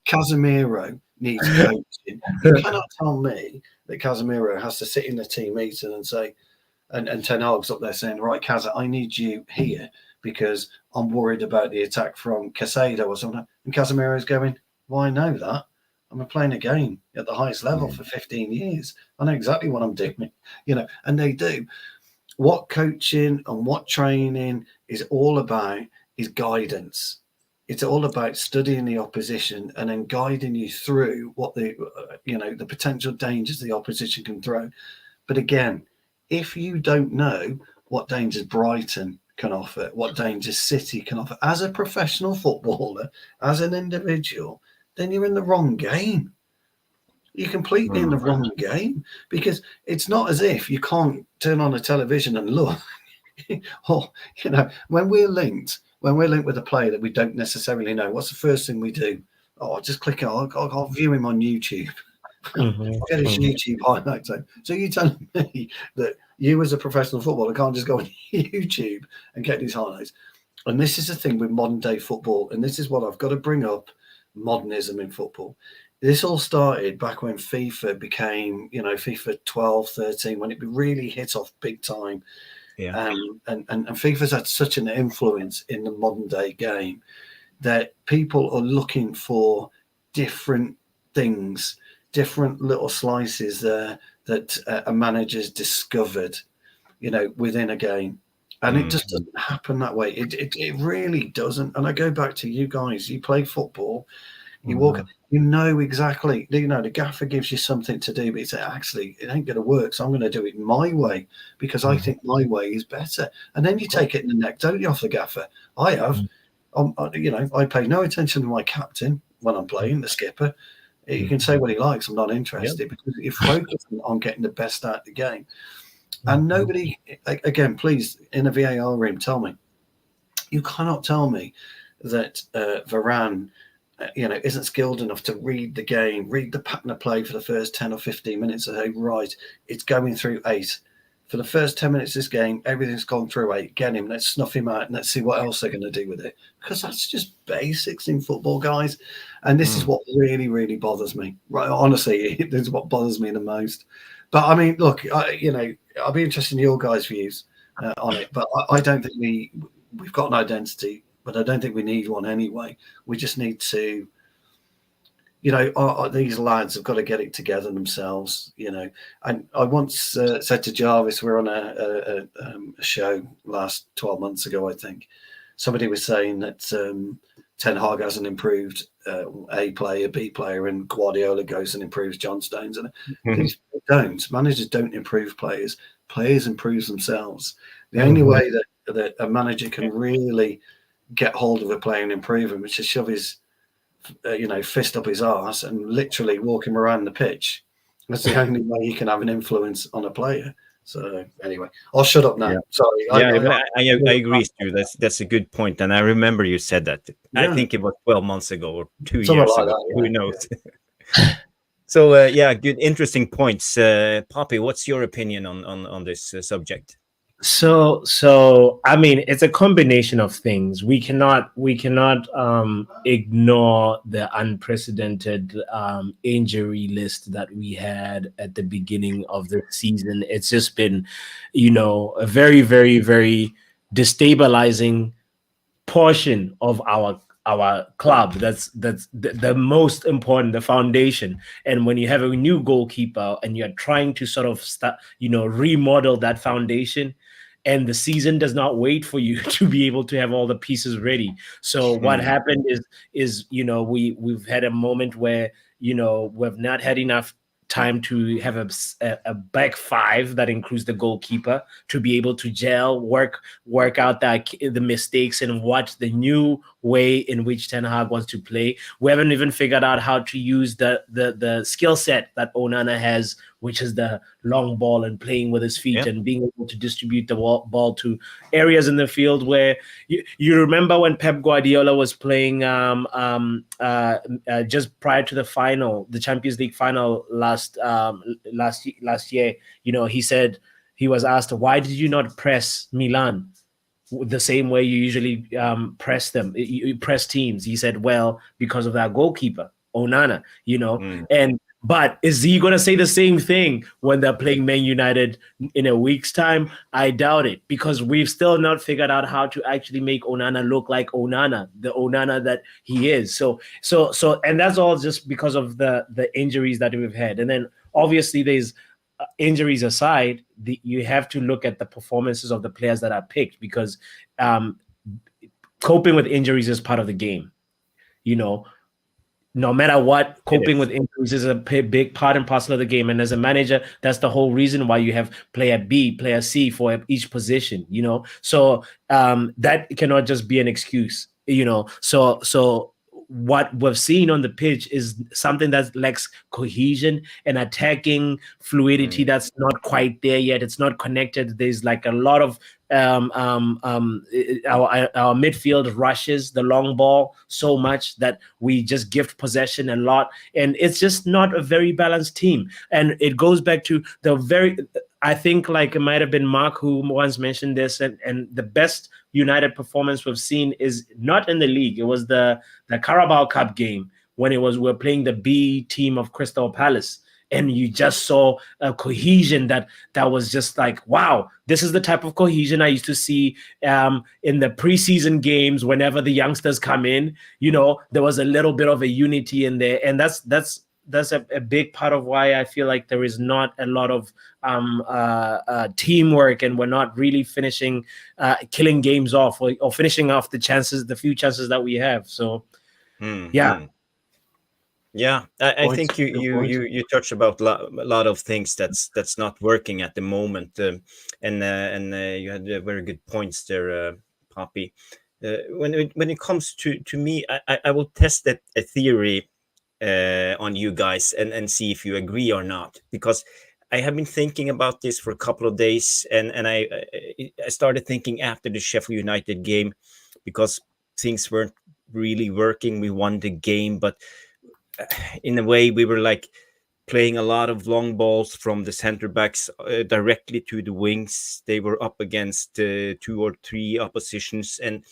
Casemiro needs coaching. You cannot tell me that Casemiro has to sit in the team meeting and say, and Ten Hag's up there saying, right, Kaz, I need you here because I'm worried about the attack from Casado or something. And Casemiro's going, well, I know that. I've been playing a game at the highest level for 15 years. I know exactly what I'm doing, and they do. What coaching and what training is all about is guidance. It's all about studying the opposition and then guiding you through what the potential dangers the opposition can throw. But again, if you don't know what dangers Brighton can offer, what dangers City can offer as a professional footballer, as an individual, then you're in the wrong game. You're completely in the wrong game, because it's not as if you can't turn on a television and look. Or, when we're linked with a player that we don't necessarily know, what's the first thing we do? Oh, I'll just click it. I'll view him on YouTube. I'll get his YouTube highlights. So you telling me that you as a professional footballer can't just go on YouTube and get these highlights? And this is the thing with modern day football, and this is what I've got to bring up, modernism in football. This all started back when FIFA became, FIFA 12, 13, when it really hit off big time. Yeah. And FIFA's had such an influence in the modern day game that people are looking for different things, different little slices there that a manager's discovered, within a game. And it just doesn't happen that way. It really doesn't. And I go back to you guys. You play football. You walk, exactly, the gaffer gives you something to do, but you say, actually, it ain't going to work, so I'm going to do it my way because I think my way is better. And then you take it in the neck, don't you, off the gaffer? I have. I pay no attention to my captain when I'm playing, the skipper. He can say what he likes. I'm not interested because you're focusing on getting the best out of the game. And nobody, again, please, in a VAR room, tell me. You cannot tell me that Varane isn't skilled enough to read the game, read the pattern of play for the first 10 or 15 minutes and say, right, it's going through 8. For the first 10 minutes of this game, everything's gone through 8. Get him, let's snuff him out, and let's see what else they're going to do with it. Because that's just basics in football, guys. And this is what really, really bothers me. Right, honestly, this is what bothers me the most. But, I mean, look, I'll be interested in your guys' views on it. But I don't think we've got an identity, but I don't think we need one anyway. We just need to, these lads have got to get it together themselves, And I once said to Jarvis, we're on a show last 12 months ago, I think. Somebody was saying that Ten Hag hasn't improved A player, B player, and Guardiola goes and improves John Stones. And these don't. Managers don't improve players. Players improve themselves. The only way that a manager can really get hold of a player and improve him, which is shove his, fist up his arse and literally walk him around the pitch. That's the only way he can have an influence on a player. So anyway, I'll shut up now. Yeah. Sorry. I agree with you. That's a good point. And I remember you said that. Yeah. I think it was 12 months ago or 2 years ago. Who knows? So yeah, good, interesting points. Poppy, what's your opinion on this subject? So I mean, it's a combination of things. We cannot ignore the unprecedented injury list that we had at the beginning of the season. It's just been, a very, very, very destabilizing portion of our club. That's the most important, the foundation. And when you have a new goalkeeper and you're trying to sort of start, remodel that foundation, and the season does not wait for you to be able to have all the pieces ready. So what happened is we've had a moment where we've not had enough time to have a back five that includes the goalkeeper to be able to gel, work out the mistakes and what the new way in which Ten Hag wants to play. We haven't even figured out how to use the skill set that Onana has, which is the long ball and playing with his feet and being able to distribute the ball to areas in the field where you remember when Pep Guardiola was playing just prior to the final, the Champions League final last year. He said, he was asked, why did you not press Milan the same way you usually press them, you press teams? He said, well, because of that goalkeeper, Onana, but is he going to say the same thing when they're playing Man United in a week's time? I doubt it, because we've still not figured out how to actually make Onana look like Onana, the Onana that he is. So, and that's all just because of the injuries that we've had. And then obviously there's injuries aside, you have to look at the performances of the players that are picked, because coping with injuries is part of the game. No matter what, coping with injuries is a big part and parcel of the game. And as a manager, that's the whole reason why you have player B, player C for each position, So that cannot just be an excuse, So what we've seen on the pitch is something that lacks cohesion and attacking fluidity that's not quite there yet. It's not connected. There's like a lot of our midfield rushes the long ball so much that we just gift possession a lot, and it's just not a very balanced team. And it goes back to I think, like, it might have been Mark who once mentioned this, and the best United performance we've seen is not in the league. It was the Carabao Cup game when we're playing the B team of Crystal Palace. And you just saw a cohesion that was just like, wow, this is the type of cohesion I used to see in the preseason games. Whenever the youngsters come in, there was a little bit of a unity in there. And that's a big part of why I feel like there is not a lot of teamwork, and we're not really finishing, killing games off or finishing off the few chances that we have. So, yeah. Yeah, I think you touched about a lot of things that's not working at the moment, and you had very good points there, Poppy. When it comes to me, I will test a theory on you guys and see if you agree or not, because I have been thinking about this for a couple of days, and I started thinking after the Sheffield United game, because things weren't really working. We won the game, but in a way we were like playing a lot of long balls from the center backs directly to the wings. They were up against 2 or 3 oppositions, and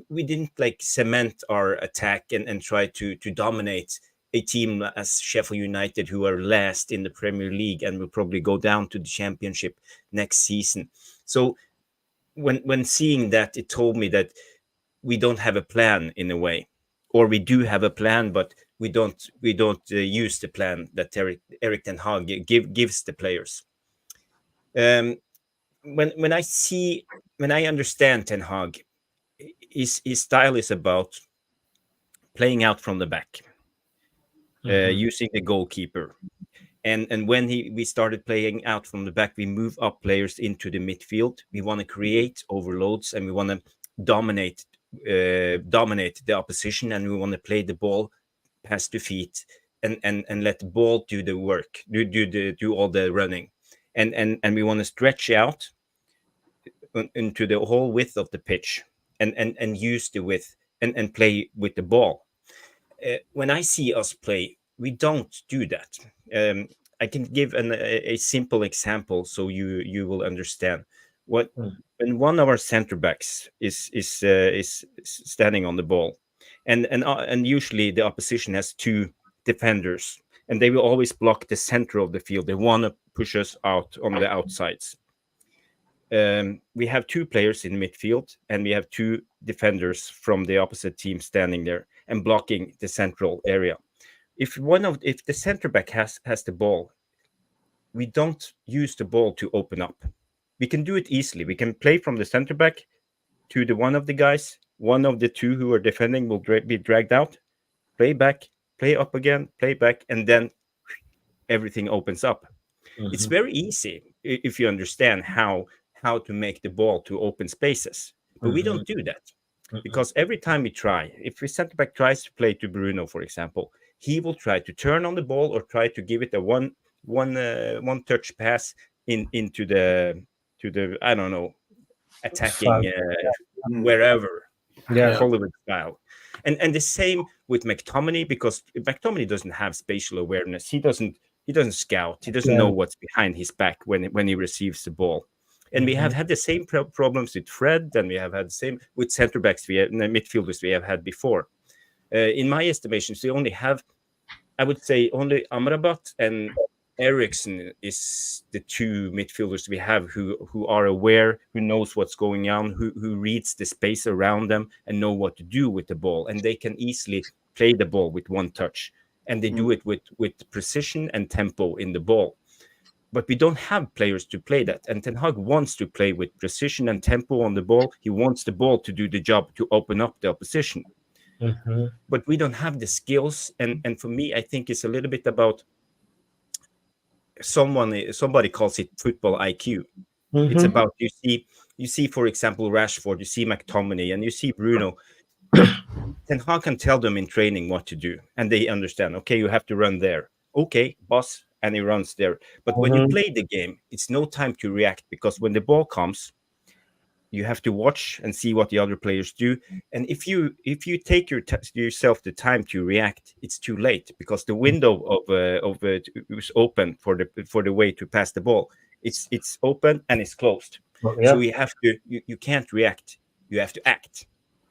we didn't like cement our attack and try to dominate a team as Sheffield United, who are last in the Premier League and will probably go down to the Championship next season. So when seeing that, it told me that we don't have a plan in a way, or we do have a plan, but we don't use the plan that Erik Ten Hag gives the players. When I understand Ten Hag, his style is about playing out from the back, using the goalkeeper, and when we started playing out from the back, we move up players into the midfield. We want to create overloads, and we want to dominate the opposition, and we want to play the ball past the feet and let the ball do the work, do all the running, and we want to stretch out into the whole width of the pitch and use the width and play with the ball. When I see us play, we don't do that. I can give a simple example so you will understand. What Mm. When one of our center backs is standing on the ball, and usually the opposition has two defenders, and they will always block the center of the field. They want to push us out on the outsides. We have two players in midfield, and we have two defenders from the opposite team standing there and blocking the central area. If the center back has the ball, we don't use the ball to open up. We can do it easily. We can play from the center back to the one of the guys. One of the two who are defending will be dragged out. Play back, play up again, play back, and then everything opens up. It's Mhm. very easy if you understand how to make the ball to open spaces. But we Mhm. don't do that Mhm. because every time we try, if the center back tries to play to Bruno, for example, he will try to turn on the ball or try to give it a one touch pass into the I don't know, attacking Fun. Mm. wherever, Yeah. Yeah. Hollywood style. And the same with McTominay, because McTominay doesn't have spatial awareness. He doesn't scout. He doesn't Yeah. know what's behind his back when he receives the ball. And we have Mhm. had the same problems with Fred, and we have had the same with center backs, midfielders we have had before. In my estimations, we only have, I would say, only Amrabat and Ericsson is the two midfielders we have who are aware, who knows what's going on, who reads the space around them and know what to do with the ball, and they can easily play the ball with one touch, and they do Mm. it with precision and tempo in the ball. But we don't have players to play that, and Ten Hag wants to play with precision and tempo on the ball. He wants the ball to do the job, to open up the opposition, Mhm. but we don't have the skills. And for me, I think it's a little bit about somebody calls it football IQ. It's Mhm. about, you see, for example, Rashford, you see McTominay, and you see Bruno. Ten Hag can tell them in training what to do, and they understand. Okay, you have to run there. Okay, boss, and he runs there. But when you Mhm. play the game, it's no time to react, because when the ball comes, you have to watch and see what the other players do. And if you take yourself the time to react, it's too late, because the window of is open for the way to pass the ball. It's open and it's closed. Oh, So yeah. you can't react. You have to act.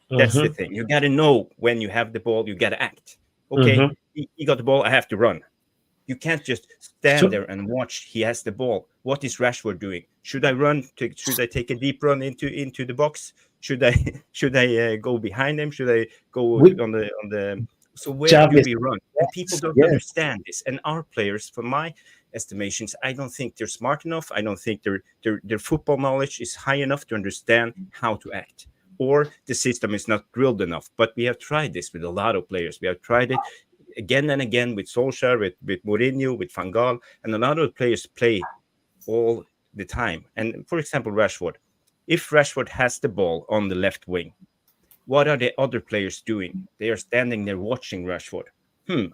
That's the Mhm. thing. You got to know when you have the ball. You got to act. Okay, Mhm. he got the ball. I have to run. You can't just stand So there and watch. He has the ball. What is Rashford doing? Should I run? Should I take a deep run into the box? Should I should I go behind him? Should I go we on the? So where do Jarvis. we run? And people Yes. don't Yes. understand this. And our players, from my estimations, I don't think they're smart enough. I don't think their football knowledge is high enough to understand how to act, or the system is not drilled enough. But we have tried this with a lot of players. We have tried it again and again with Solskjaer, with Mourinho, with Van Gaal, and a lot of players play all the time. And for example, Rashford. If Rashford has the ball on the left wing, what are the other players doing? They are standing there watching Rashford.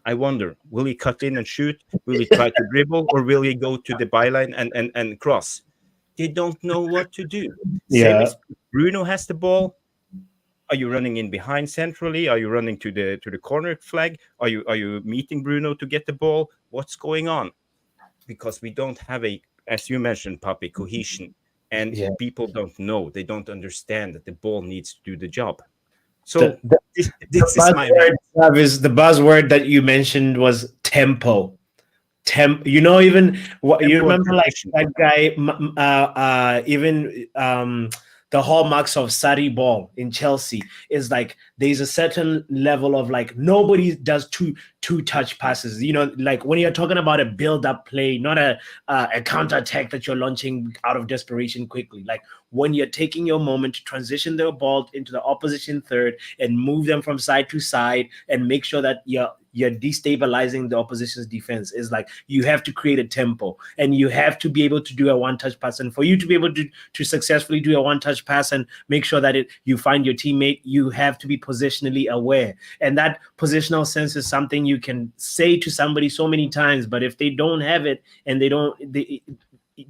I wonder, will he cut in and shoot? Will he try to dribble? Or will he go to the byline and cross? They don't know what to do. Same Yeah. as Bruno has the ball. Are you running in behind centrally? Are you running to the corner flag? Are you meeting Bruno to get the ball? What's going on? Because we don't have a, as you mentioned, Puppy, cohesion, and Yeah. people don't know. They don't understand that the ball needs to do the job. The, So the the this is my buzzword, rant. Jarvis, the buzzword that you mentioned was tempo. Even what you Tempo and remember, like precision. that guy, even the hallmarks of Sari ball in Chelsea is like there's a certain level of like nobody does two touch passes. Like when you're talking about a build up play, not a counter attack that you're launching out of desperation quickly. Like when you're taking your moment to transition the ball into the opposition third and move them from side to side and make sure that you're destabilizing the opposition's defense. Is like you have to create a tempo and you have to be able to do a one-touch pass. And for you to be able to successfully do a one-touch pass and make sure that you find your teammate, you have to be positionally aware. And that positional sense is something you can say to somebody so many times, but if they don't have it and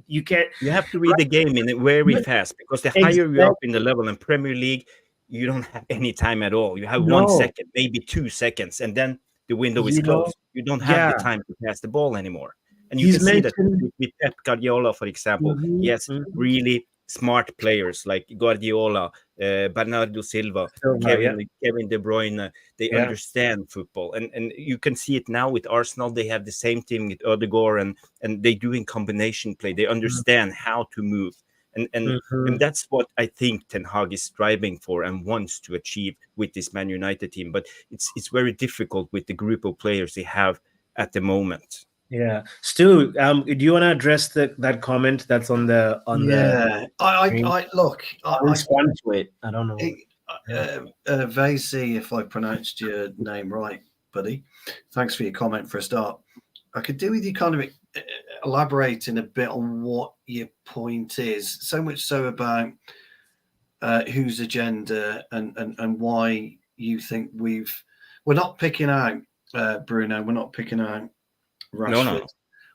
you can't. You have to read the game in it very fast, because the higher you're Exactly. up in the level in Premier League, you don't have any time at all. You have one No. second, maybe 2 seconds, and then the window is You know, closed. You don't have the yeah, time to pass the ball anymore. And you he's can see that mentioned. with Pep Guardiola, for example. He Mhm, has mhm. really smart players like Guardiola, Bernardo Silva, Silva, yeah, Kevin De Bruyne. They yeah. understand football, and you can see it now with Arsenal. They have the same team with Odegaard, and they do in combination play. They understand how to move, and Mhm. that's what I think Ten Hag is striving for and wants to achieve with this Man United team. But it's very difficult with the group of players they have at the moment. Yeah. Stu, do you want to address that comment that's on the Yeah, screen? I look, I'll respond to it. I don't know. Yeah. Vasey, if I pronounced your name right, buddy. Thanks for your comment for a start. I could do with you kind of elaborating a bit on what your point is. So much so about whose agenda and why you think we're not picking out Bruno. We're not picking out No, no, Rashford. no.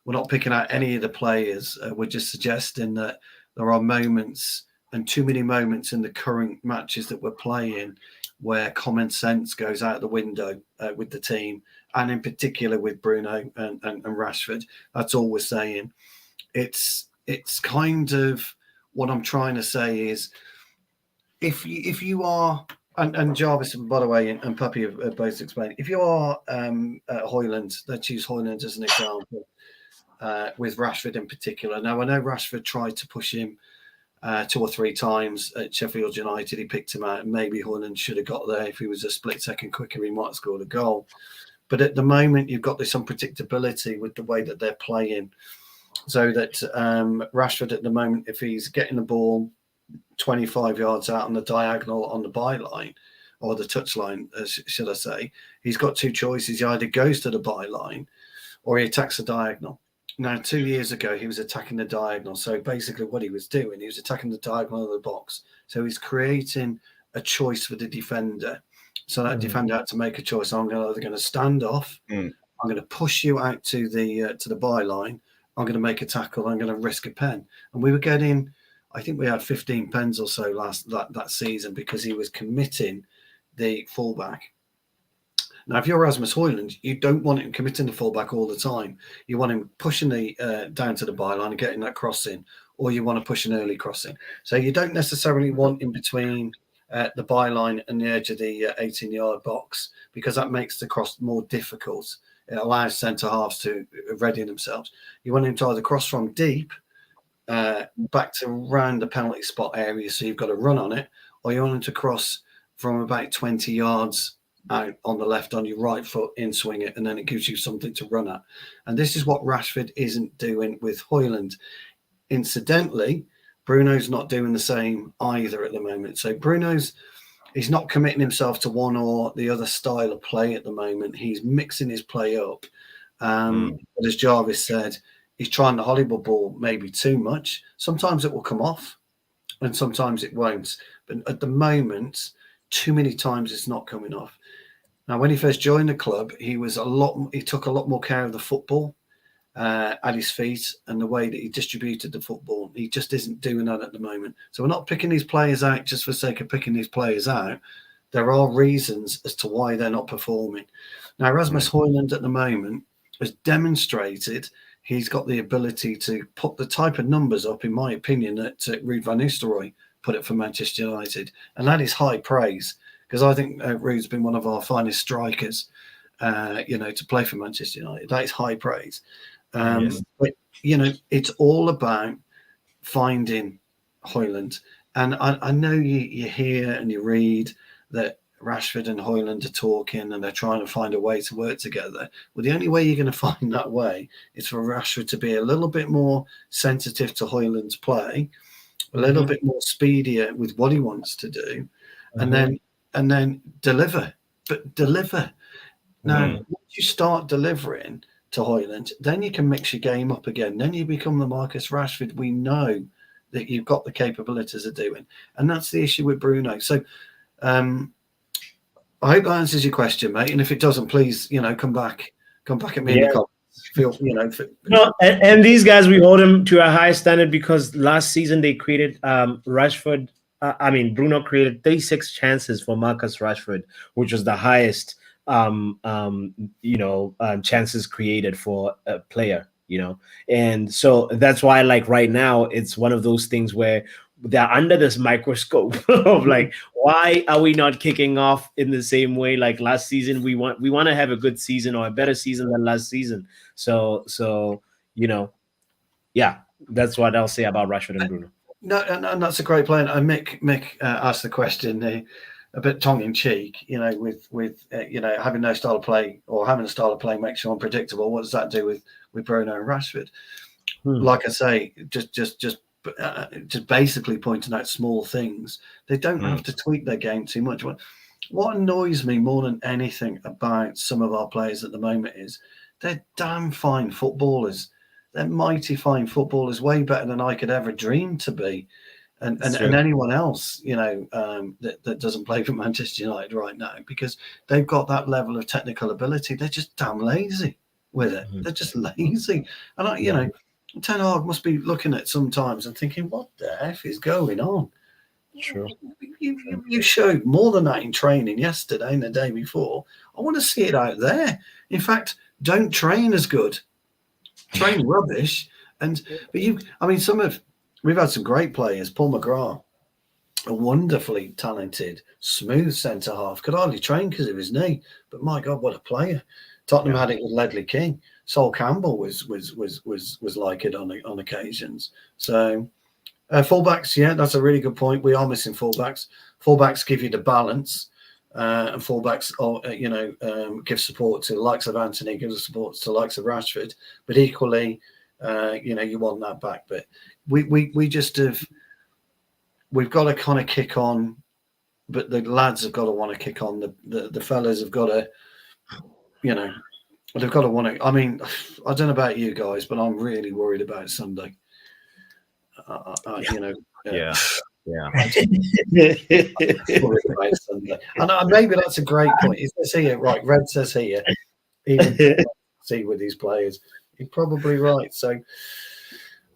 We're not picking out any of the players. We're just suggesting that there are moments and too many moments in the current matches that we're playing where common sense goes out the window with the team, and in particular with Bruno and Rashford. That's all we're saying. It's kind of what I'm trying to say is if you are and Jarvis, by the way, and Puppy have both explained. If you are Hoyland, let's use Hoyland as an example, with Rashford in particular. Now, I know Rashford tried to push him 2 or 3 times at Sheffield United. He picked him out, and maybe Hoyland should have got there. If he was a split second quicker, he might have scored a goal. But at the moment, you've got this unpredictability with the way that they're playing. So that Rashford at the moment, if he's getting the ball 25 yards out on the diagonal on the byline or the touchline, should I say, he's got 2 choices. He either goes to the byline or he attacks the diagonal. Now, 2 years ago, he was attacking the diagonal. So basically what he was doing, he was attacking the diagonal of the box. So he's creating a choice for the defender. So that defender had to make a choice. I'm either going to stand off, I'm going to push you out to the byline, I'm going to make a tackle, I'm going to risk a pen. And we were getting, I think we had 15 pens or so that season because he was committing the fullback. Now, if you're Rasmus Højlund, you don't want him committing the fullback all the time. You want him pushing the down to the byline and getting that cross in, or you want to push an early crossing. So you don't necessarily want in between the byline and the edge of the 18-yard box, because that makes the cross more difficult. It allows centre halves to ready themselves. You want him to either cross from deep back to around the penalty spot area, so you've got to run on it, or you want him to cross from about 20 yards out on the left on your right foot, in swing it, and then it gives you something to run at. And this is what Rashford isn't doing with Højlund. Incidentally, Bruno's not doing the same either at the moment. So he's not committing himself to one or the other style of play at the moment. He's mixing his play up. But as Jarvis said, he's trying the Hollywood ball maybe too much. Sometimes it will come off and sometimes it won't. But at the moment, too many times it's not coming off. Now, when he first joined the club, he took a lot more care of the football at his feet and the way that he distributed the football. He just isn't doing that at the moment. So we're not picking these players out just for the sake of picking these players out. There are reasons as to why they're not performing. Now, Rasmus Højlund at the moment has demonstrated he's got the ability to put the type of numbers up, in my opinion, that Ruud van Nistelrooy put it for Manchester United. And that is high praise, because I think Ruud's been one of our finest strikers, to play for Manchester United. That is high praise. Yes. But, it's all about finding Højlund. And I know you hear and you read that Rashford and Højlund are talking and they're trying to find a way to work together. Well, the only way you're going to find that way is for Rashford to be a little bit more sensitive to Højlund's play, a little bit more speedier with what he wants to do, and then deliver. But deliver. Now, once you start delivering to Højlund, then you can mix your game up again. Then you become the Marcus Rashford we know that you've got the capabilities of doing. And that's the issue with Bruno. So I hope that answers your question, mate. And if it doesn't, please, come back at me in the comments. No, and these guys, we hold them to a high standard because last season they created Bruno created 36 chances for Marcus Rashford, which was the highest chances created for a player, and so that's why, like, right now it's one of those things where they're under this microscope of like, why are we not kicking off in the same way like last season? We want to have a good season or a better season than last season. So yeah, that's what I'll say about Rashford and Bruno. No, and that's a great point. And Mick asked the question a bit tongue in cheek, with having no style of play or having a style of play makes you unpredictable. What does that do with Bruno and Rashford? Like I say, just basically pointing out small things. They don't have to tweak their game too much. What annoys me more than anything about some of our players at the moment is they're damn fine footballers. They're mighty fine footballers, way better than I could ever dream to be. And anyone else, that doesn't play for Manchester United right now, because they've got that level of technical ability. They're just damn lazy with it. They're just lazy. And Ten Hag must be looking at sometimes and thinking, what the F is going on? True. You showed more than that in training yesterday and the day before. I want to see it out there. In fact, don't train as good. Train rubbish. We've had some great players. Paul McGrath, a wonderfully talented, smooth centre half, could hardly train because of his knee. But my God, what a player! Tottenham had it with Ledley King. Sol Campbell was like it on occasions. So fullbacks, yeah, that's a really good point. We are missing fullbacks. Fullbacks give you the balance, and fullbacks, give support to the likes of Anthony, give support to the likes of Rashford. But equally, you want that back. But we just have. We've got to kind of kick on, but the lads have got to want to kick on. The fellas have got to, they've got to want to. I mean, I don't know about you guys, but I'm really worried about Sunday. Yeah. Worried about Sunday. And maybe that's a great point. It says here, right? Red says here, even see with these players, you're probably right. So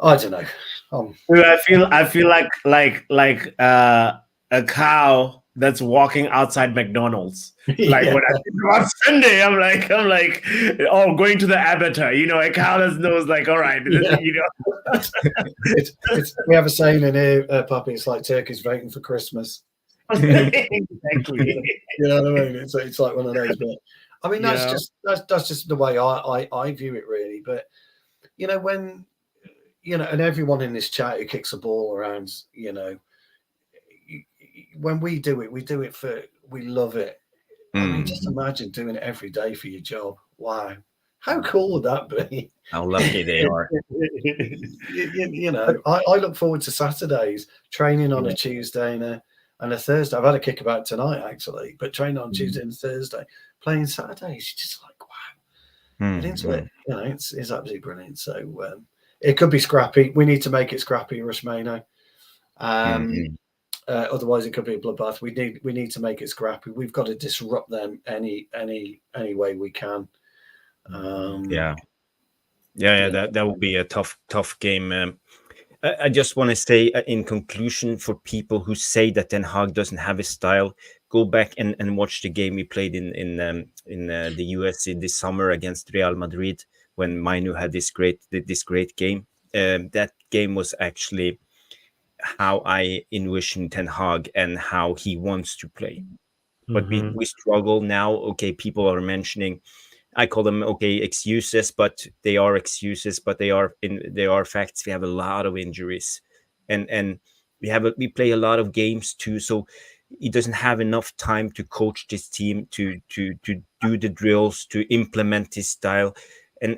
I don't know. I feel like a cow that's walking outside McDonald's. Like when I think about Sunday, I'm like, oh, going to the abattoir. A cow that knows, like, all right, we have a saying in here, Puppy. It's like turkeys voting for Christmas. Exactly. You know what I mean? It's like one of those. But I mean, that's just the way I view it, really. But when. And everyone in this chat who kicks a ball around, when we do it we love it. I mean, just imagine doing it every day for your job. Wow. How cool would that be? How lucky they are. I look forward to Saturdays, training on a Tuesday and a Thursday. I've had a kickabout tonight, actually, but training on Tuesday and Thursday, playing Saturdays, just like, wow. Get into it. It's absolutely brilliant. So, it could be scrappy. We need to make it scrappy, Rushmano. Otherwise, it could be a bloodbath. We need to make it scrappy. We've got to disrupt them any way we can. That will be a tough game. I just want to say, in conclusion, for people who say that Ten Hag doesn't have a style, go back and watch the game we played in the US this summer against Real Madrid, when Manu had this great game. That game was actually how I envision Ten Hag and how he wants to play. But we struggle now. Okay, people are mentioning, I call them excuses, but they are excuses, but they are facts. We have a lot of injuries, and we play a lot of games too. So he doesn't have enough time to coach this team, to do the drills, to implement his style. And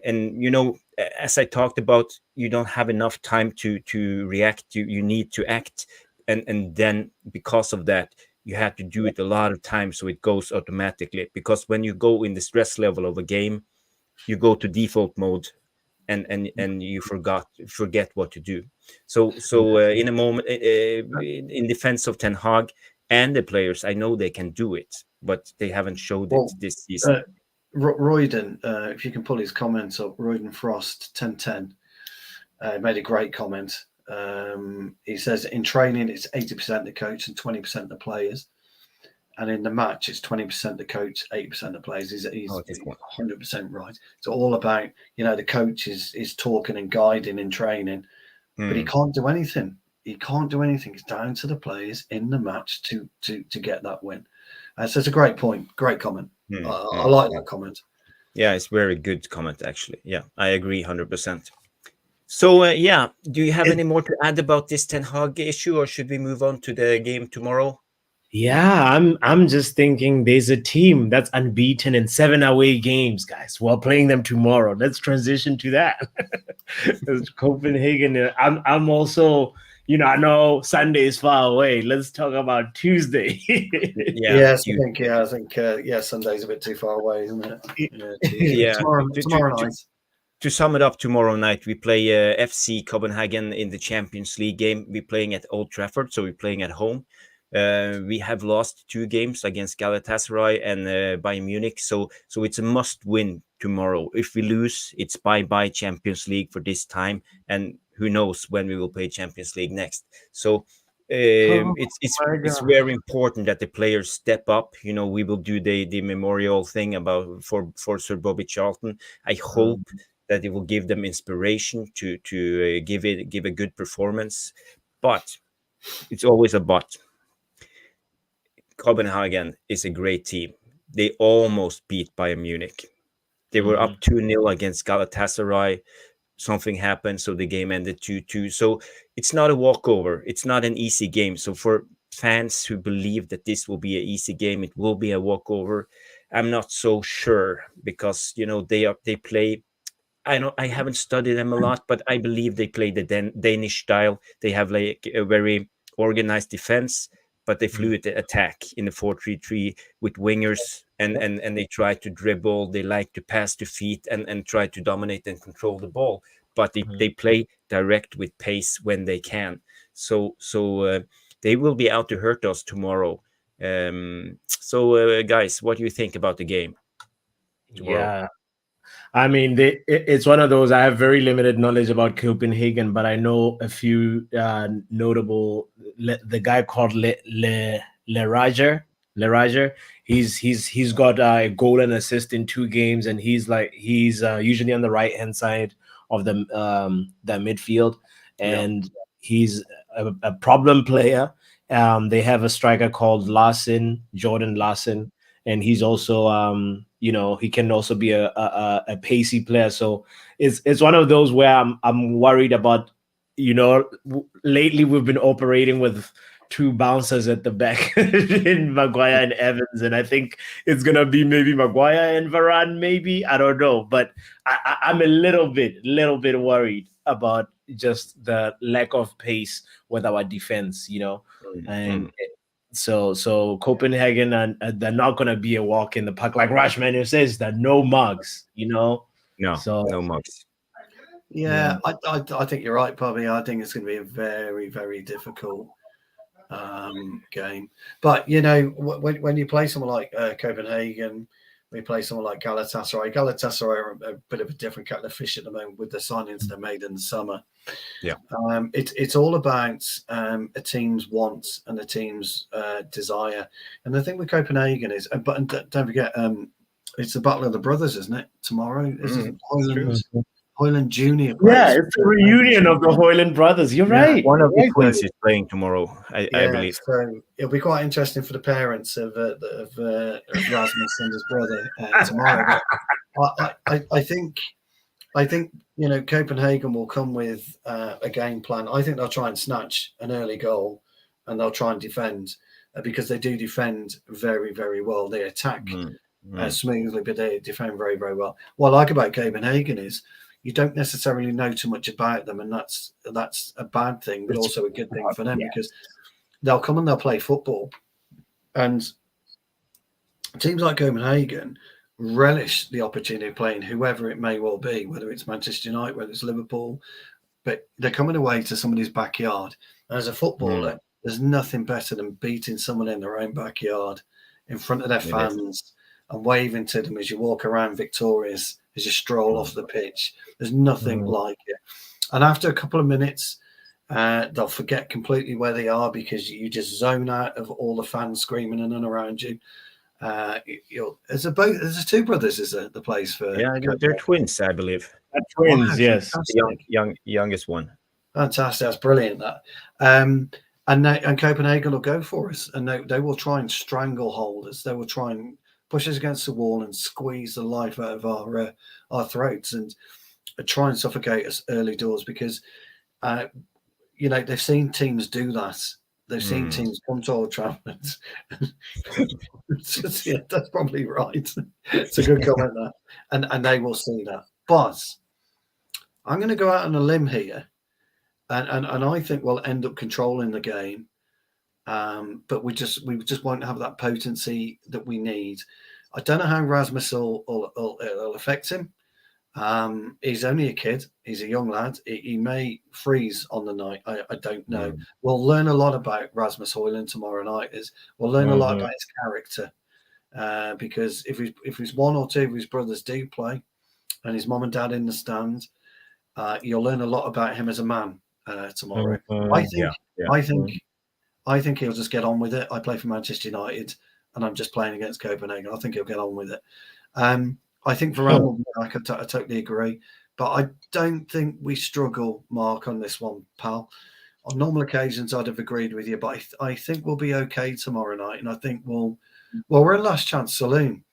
as I talked about, you don't have enough time to react. You need to act, and then because of that, you have to do it a lot of times, so it goes automatically. Because when you go in the stress level of a game, you go to default mode, and you forget what to do. So in a moment, in defense of Ten Hag and the players, I know they can do it, but they haven't showed it this season. Royden, if you can pull his comments up, Royden Frost 1010 made a great comment. He says in training it's 80% the coach and 20% the players. And in the match, it's 20% the coach, 80% the players. He's Oh, this one. 100% right. It's all about, the coach is talking and guiding and training, but he can't do anything. He can't do anything. It's down to the players in the match to get that win. So it's a great point. Great comment. I like that comment. Yeah, it's very good comment, actually. Yeah, I agree 100%. So, do you have any more to add about this Ten Hag issue, or should we move on to the game tomorrow? Yeah, I'm just thinking there's a team that's unbeaten in 7 away games, guys. We're playing them tomorrow. Let's transition to that. It's Copenhagen. I'm also, I know Sunday is far away. Let's talk about Tuesday. Yes, I think Sunday's a bit too far away, isn't it? Yeah. Tomorrow night. To sum it up, tomorrow night we play FC Copenhagen in the Champions League game. We're playing at Old Trafford, so we're playing at home. We have lost 2 games against Galatasaray and Bayern Munich, so it's a must-win tomorrow. If we lose, it's bye-bye Champions League for this time, and who knows when we will play Champions League next. So it's very important that the players step up. We will do the memorial thing for Sir Bobby Charlton. I hope that it will give them inspiration to give a good performance, but it's always a but. Copenhagen is a great team. They almost beat Bayern Munich. They were up 2-0 against Galatasaray. Something happened, so the game ended 2-2. So it's not a walkover. It's not an easy game. So for fans who believe that this will be an easy game, it will be a walkover, I'm not so sure, because they play. I haven't studied them a lot, but I believe they play the Danish style. They have like a very organized defense, but they fluid attack in the 4-3-3 with wingers, and they try to dribble. They like to pass to feet and try to dominate and control the ball, but they play direct with pace when they can. So they will be out to hurt us tomorrow. Guys, what do you think about the game tomorrow? Yeah. I mean, it's one of those. I have very limited knowledge about Copenhagen, but I know a few notable. The guy called Le Rager. He's got a goal and assist in 2 games, and he's usually on the right hand side of the midfield, and he's a problem player. They have a striker called Jordan Larsen. And he's also, he can also be a pacey player. So it's one of those where I'm worried about. Lately we've been operating with 2 bouncers at the back in Maguire and Evans, and I think it's gonna be maybe Maguire and Varane. Maybe, I don't know, but I'm a little bit worried about just the lack of pace with our defense. And. So Copenhagen, and they're not going to be a walk in the park. Like Rashman says, that no mugs, No, no mugs. Yeah, I think you're right, Bobby. I think it's going to be a very, very difficult game. But, when you play someone like Copenhagen, we play someone like Galatasaray. Galatasaray are a bit of a different kettle of fish at the moment with the signings they made in the summer. Yeah, it's all about a team's wants and a team's desire. And the thing with Copenhagen is, but don't forget, it's the Battle of the Brothers, isn't it? Tomorrow, Hoyland Junior. Yeah, it's a reunion of the Hoyland brothers. You're right. One of the twins is playing tomorrow, I believe. So it'll be quite interesting for the parents of Rasmus and his brother tomorrow. But I think Copenhagen will come with a game plan. I think they'll try and snatch an early goal, and they'll try and defend because they do defend very, very well. They attack smoothly, but they defend very, very well. What I like about Copenhagen is you don't necessarily know too much about them, and that's a bad thing, but also a good thing for them because they'll come and they'll play football, and teams like Copenhagen relish the opportunity of playing whoever it may well be, whether it's Manchester United, whether it's Liverpool, but they're coming away to somebody's backyard. And as a footballer, there's nothing better than beating someone in their own backyard in front of their fans and waving to them as you walk around victorious, as you stroll off the pitch. There's nothing like it. And after a couple of minutes, They'll forget completely where they are because you just zone out of all the fans screaming in and around you. There's two brothers. Is the place for? Yeah, they're twins, I believe. Twins, yes. The youngest one. Fantastic. That's brilliant. That. And Copenhagen will go for us, and they will try and stranglehold us. They will try and push us against the wall and squeeze the life out of our throats and try and suffocate us early doors because, they've seen teams do that. They've seen teams come to Old Trafford. Yeah, that's probably right. It's a good comment there. And they will see that. But I'm going to go out on a limb here. And I think we'll end up controlling the game. But we just won't have that potency that we need. I don't know how Rasmus will affect him. He's only a kid. He's a young lad. He may freeze on the night. I don't know. We'll learn a lot about Rasmus Højlund tomorrow night. We'll learn a lot about his character because if his one or two of his brothers do play and his mom and dad in the stand, you'll learn a lot about him as a man tomorrow. I think he'll just get on with it. I play for Manchester United and I'm just playing against Copenhagen. I think he'll get on with it. I think Varane will be back. I totally agree. But I don't think we struggle, Mark, on this one, pal. On normal occasions, I'd have agreed with you, but I think we'll be okay tomorrow night. And I think we're in Last Chance Saloon.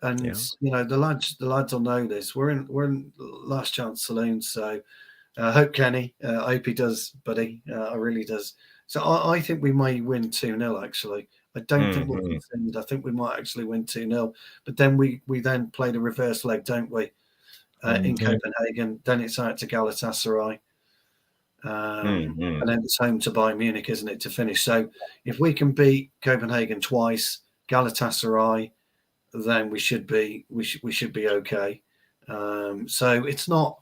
And, the lads will know this. We're in Last Chance Saloon. So I hope Kenny, I hope he does, buddy. I really does. So I think we may win 2-0, actually. I don't think we'll concede. I think we might actually win 2-0. But then we then play the reverse leg, don't we? In Copenhagen. Then it's out to Galatasaray. And then it's home to Bayern Munich, isn't it, to finish? So if we can beat Copenhagen twice, Galatasaray, then we should be okay. So it's not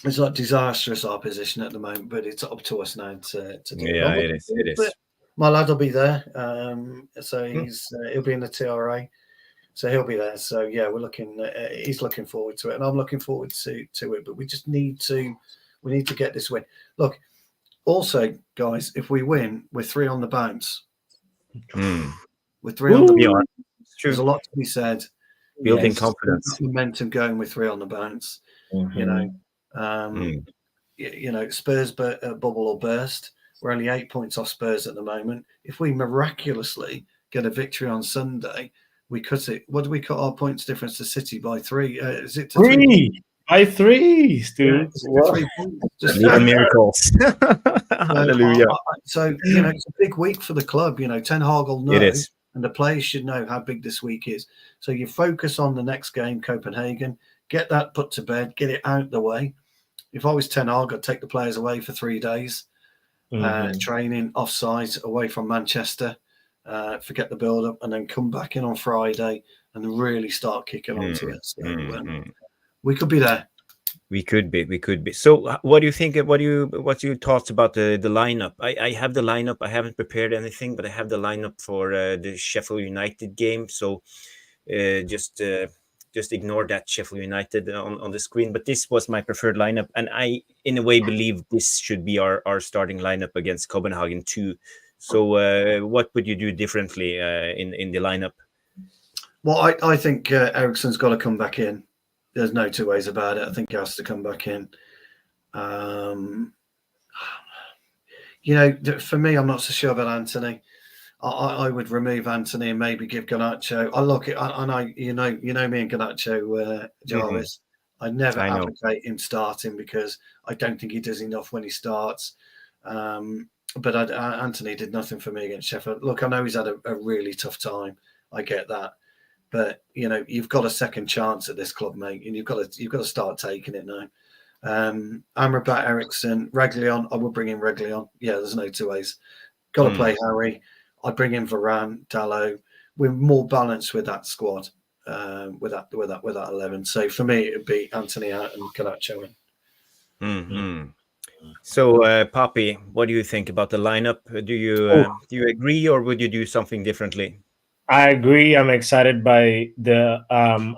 disastrous, our position at the moment, but it's up to us now to do it. Yeah, it is. My lad will be there. So he'll be in the TRA. So he'll be there. So yeah, he's looking forward to it. And I'm looking forward to it. But we just need to get this win. Look, also, guys, if we win, we're 3 on the bounce. We're 3 on the bounce. There's a lot to be said. Building confidence. Momentum going with 3 on the bounce. Spurs bubble will burst. We're only 8 points off Spurs at the moment. If we miraculously get a victory on Sunday, we cut it. What do we cut our points difference to City by 3? Is it to 3? By 3, Stu. Yeah, 3 points. Just miracles. Hallelujah. So it's a big week for the club. Ten Hag will know, it is. And the players should know how big this week is. So you focus on the next game, Copenhagen. Get that put to bed. Get it out the way. If I was Ten Hag, I'd take the players away for 3 days. Training offsite away from Manchester, forget the build up, and then come back in on Friday and really start kicking onto it. So, we could be there. We could be. So, what do you think? What's your thoughts about the lineup? I have the lineup. I haven't prepared anything, but I have the lineup for the Sheffield United game. So, just ignore that Sheffield United on the screen. But this was my preferred lineup. And I, in a way, believe this should be our starting lineup against Copenhagen too. So what would you do differently in the lineup? Well, I think Eriksen's got to come back in. There's no two ways about it. I think he has to come back in. For me, I'm not so sure about Anthony. I would remove Anthony and maybe give Garnacho. You know me and Garnacho, Jarvis. I never advocate him starting because I don't think he does enough when he starts. But Anthony did nothing for me against Sheffield. Look, I know he's had a really tough time. I get that, but you've got a second chance at this club, mate, and you've got to start taking it now. Amrabat, Eriksen, Reguilon. I would bring in Reguilon. Yeah, there's no two ways. Got to play Harry. I'd bring in Varane, Dalot. We're more balanced with that squad, with that 11. So for me, it would be Anthony out and Garnacho in. So, Poppy, what do you think about the lineup? Do you agree, or would you do something differently? I agree. I'm excited by the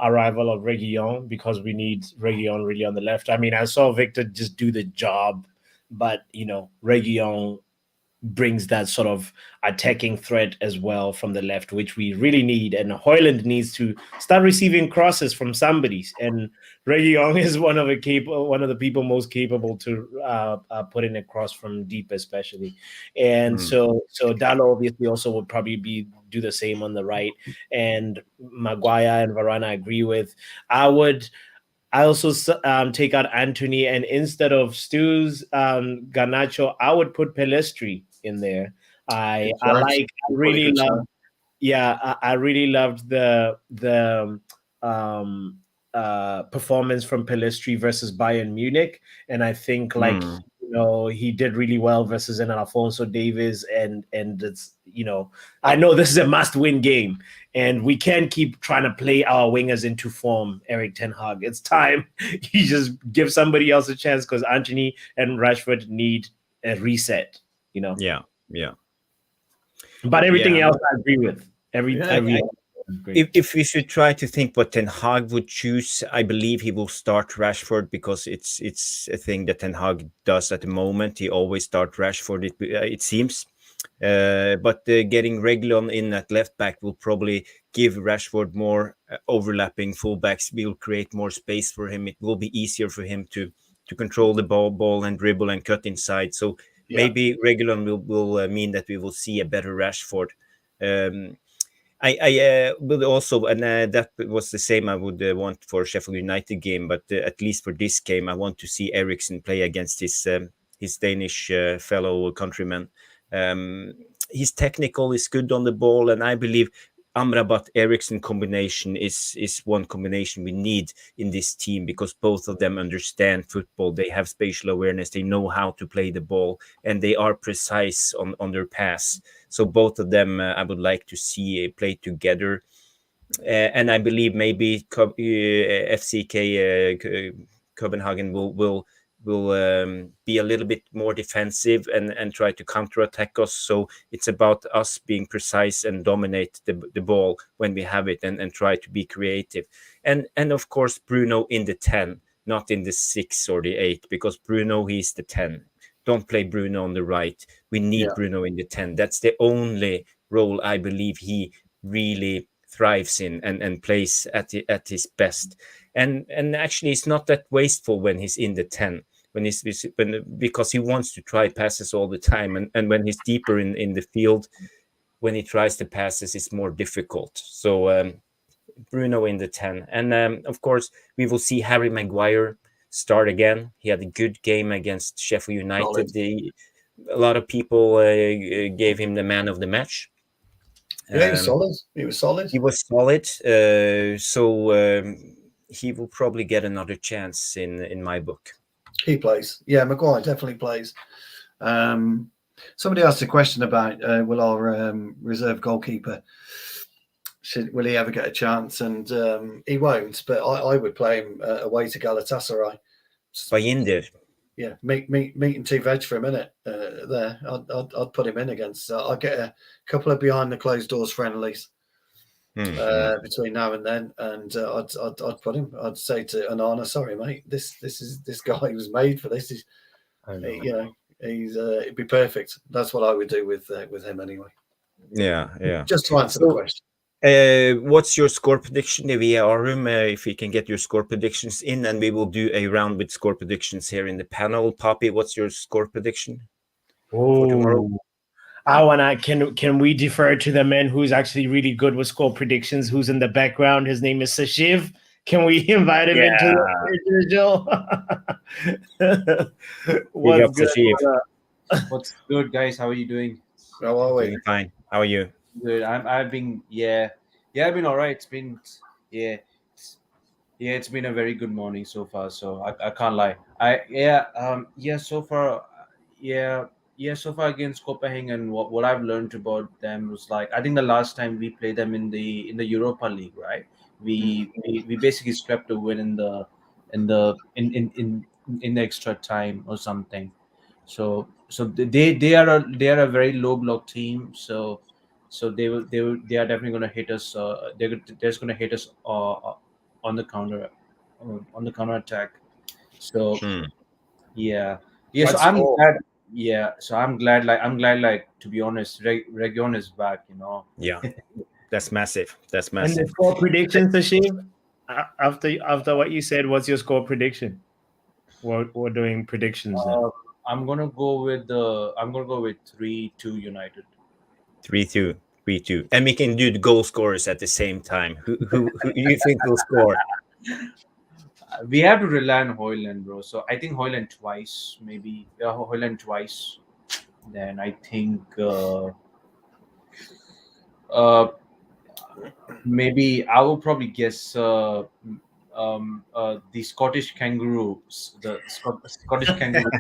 arrival of Reguilon because we need Reguilon really on the left. I mean, I saw Victor just do the job but Reguilon brings that sort of attacking threat as well from the left, which we really need. And Hoyland needs to start receiving crosses from somebody. And Reguilon is one of the people most capable to put in a cross from deep, especially. And so Dalo obviously also would probably do the same on the right. And Maguire and Varane I agree with. I also take out Anthony, and instead of Stu's Garnacho, I would put Pelestri in there. I really love. Yeah, I really loved the performance from Pelestri versus Bayern Munich, and I think he did really well versus an Alfonso Davies, and it's I know this is a must-win game, and we can't keep trying to play our wingers into form. Eric Ten Hag, it's time you just give somebody else a chance because Antony and Rashford need a reset. Yeah. But everything else I agree with. If we should try to think what Ten Hag would choose, I believe he will start Rashford because it's a thing that Ten Hag does at the moment. He always starts Rashford, it seems. But getting Reguilon in at left back will probably give Rashford more overlapping fullbacks. Will create more space for him. It will be easier for him to control the ball and dribble and cut inside. So maybe Reguilon will mean that we will see a better Rashford. I would also, and that was the same I would want for Sheffield United game, but at least for this game, I want to see Eriksen play against his Danish fellow countryman. He's technical, he's good on the ball, and I believe Amrabat Eriksen combination is one combination we need in this team because both of them understand football. They have spatial awareness, they know how to play the ball, and they are precise on their pass. So both of them I would like to see play together. And I believe maybe FCK Copenhagen will be a little bit more defensive and try to counterattack us. So it's about us being precise and dominate the ball when we have it and try to be creative. And of course, Bruno in the 10, not in the 6 or the 8, because Bruno, he's the 10. Don't play Bruno on the right. We need Bruno in the 10. That's the only role I believe he really thrives in and plays at his best. And actually, it's not that wasteful when he's in the 10. Because he wants to try passes all the time, and when he's deeper in the field, when he tries the passes, it's more difficult. So Bruno in the 10, and of course we will see Harry Maguire start again. He had a good game against Sheffield United. A lot of people gave him the man of the match. Yeah, he was solid. He was solid. So he will probably get another chance in my book. He plays. Yeah, Maguire definitely plays. Somebody asked a question about will our reserve goalkeeper, will he ever get a chance? And he won't, but I would play him away to Galatasaray. By Indir. Yeah, meat and two veg for a minute there. I'd put him in against. I'd get a couple of behind the closed doors friendlies between now and then, and I'd put him. I'd say to Anana, sorry, mate, this guy was made for this. It'd be perfect. That's what I would do with him anyway. Yeah. Just to answer the question. What's your score prediction via our room? If we can get your score predictions in, and we will do a round with score predictions here in the panel. Poppy, what's your score prediction for tomorrow? Can we defer to the man who's actually really good with score predictions, who's in the background? His name is Sashiv. Can we invite him into the What's good? What's good, guys? How are you doing? How are we? Doing fine. How are you? Good. I've been I've been all right. It's been it's been a very good morning so far. So I can't lie. So far against Copenhagen, what I've learned about them was like I think the last time we played them in the Europa League, right? We basically swept a win in the extra time or something. So they are a very low block team. So they are definitely going to hit us. They're just going to hit us on the counter attack. So Yeah, so What's I'm all? glad. Yeah, so I'm glad. Like to be honest, Region is back. Yeah, that's massive. That's And the massive. score predictions, Ashim? After what you said, what's your score prediction? We're doing predictions now. Uh, I'm gonna go with 3-2 United. 3-2, 3-2, and we can do the goal scorers at the same time. Who you think will score? We have to rely on Hoyland, bro. So I think Hoyland twice, maybe. Yeah, Hoyland twice. Then I think uh, maybe I will probably guess the Scottish kangaroos, the Scottish kangaroo.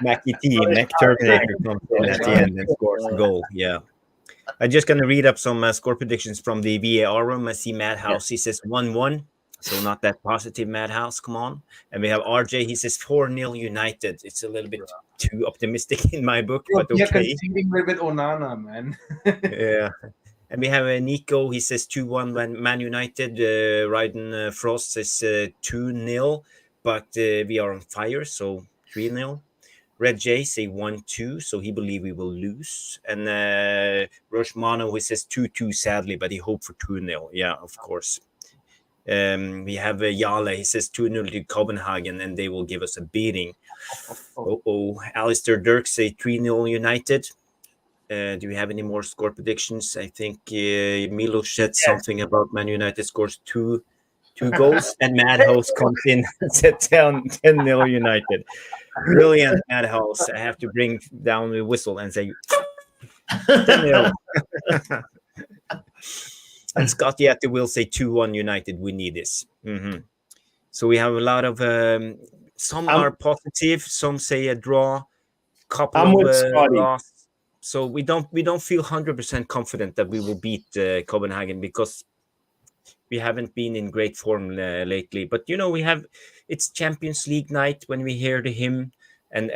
Mackie T, Mac Terminator comes in at the end and scores a goal. Yeah. I'm just going to read up some score predictions from the VAR room. I see Madhouse. He says 1-1. So not that positive, Madhouse. Come on. And we have RJ. He says 4-0 United. It's a little bit too optimistic in my book, Bro, but we are okay. conceding with Onana, man. Yeah. And we have Nico. He says 2-1 Man United. Ryden Frost says 2-0. But we are on fire. So 3-0. Red J say 1-2, so he believe we will lose. And Roche Mano, he says 2-2, sadly, but he hoped for 2-0. Yeah, of course. We have Yale, he says 2-0 to Copenhagen, and they will give us a beating. Alistair Dirk say 3-0 United. Do we have any more score predictions? I think Milo said something about Man United scores two goals, and Madhouse comes in and said 10-0 United. Brilliant, Madhouse. I have to bring down the whistle and say 10-0. And Scott Yeti will say 2-1 United. We need this. So we have a lot of some are positive, some say a draw, couple I'm of with Scotty. loss. So we don't feel 100% confident that we will beat Copenhagen because we haven't been in great form lately. But it's Champions League night when we hear the hymn, and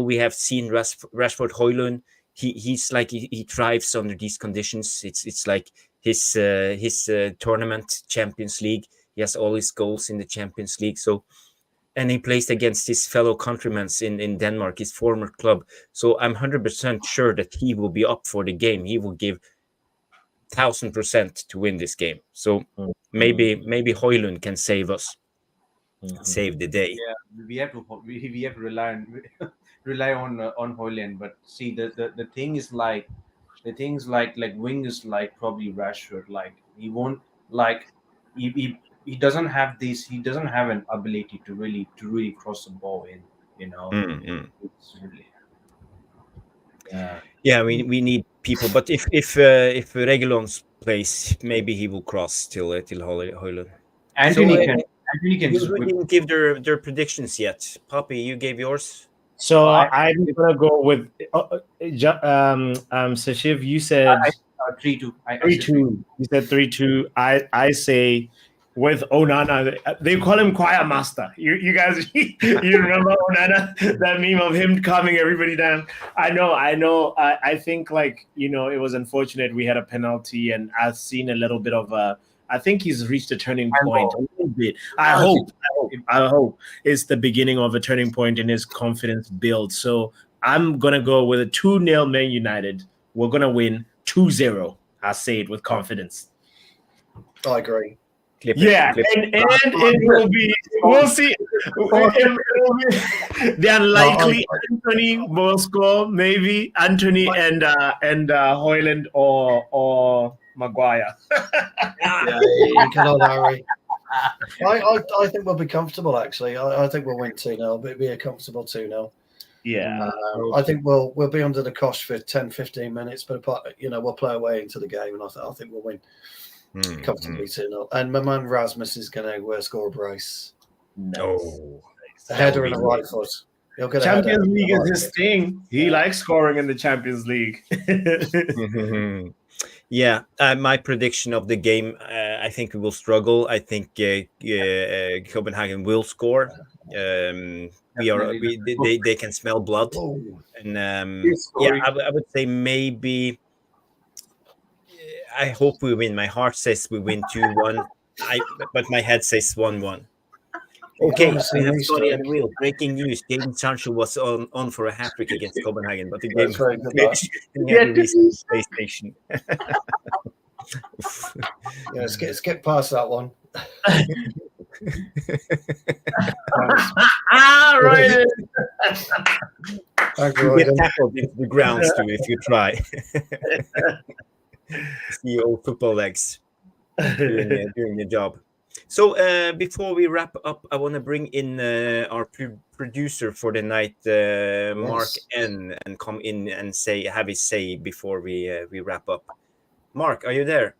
we have seen Rashford Højlund. He's like he thrives under these conditions. It's like his tournament Champions League. He has all his goals in the Champions League. So. And he plays against his fellow countrymen in Denmark, his former club. So I'm 100% sure that he will be up for the game. He will give 1,000% to win this game. So maybe Højlund can save us, save the day. Yeah, we have to rely on Hoyland. But see, the thing is like wingers like probably Rashford. Like he won't like he doesn't have this. He doesn't have an ability to really cross the ball in. It's really, Yeah, we need people. But if Regulon plays, maybe he will cross till Højlund. Anthony So, can just who whip. didn't give their predictions yet? Poppy, you gave yours. So I'm gonna go with Sashiv. You said 3-2. 3-2. You said 3-2. I say with Onana. They call him Choir Master. You guys, you remember Onana? That meme of him calming everybody down. I know. I think it was unfortunate we had a penalty, and I've seen a little bit of I think he's reached a turning point a little bit. I hope it's the beginning of a turning point in his confidence build. So I'm gonna go with a 2-0 Man United. We're gonna win 2-0. I say it with confidence. I agree. Clip it. And it will be. We'll see. It will be the unlikely Anthony will score. Maybe Anthony and Højlund or Maguire. Yeah, you cannot hurry. I think we'll be comfortable, actually. I think we'll win 2-0, but it'll be a comfortable 2-0. Yeah. I think we'll be under the cosh for 10-15 minutes, but we'll play away into the game, and I think we'll win comfortably 2-0. And my man Rasmus is going to score a brace. No. A header and a right foot. He'll get Champions a League is his thing. He likes scoring in the Champions League. Yeah, my prediction of the game, I think we will struggle. I think Copenhagen will score. They can smell blood, and I would say maybe. I hope we win. My heart says we win 2-1, but my head says 1-1. Okay, haven't I seen have me, Scotty and Stoic. Will. Breaking news: Jadon Sancho was on for a hat trick against Copenhagen, but the game That's was very good. finished, and he had Yeah, to restart the PlayStation. Yeah, skip past that one. Right. Thanks, You get Royden. tackled into the ground, Stu, if you try. See your old football legs doing the job. So before we wrap up, I want to bring in our producer for the night, Mark Yes. N, and come in and have his say before we wrap up. Mark, are you there?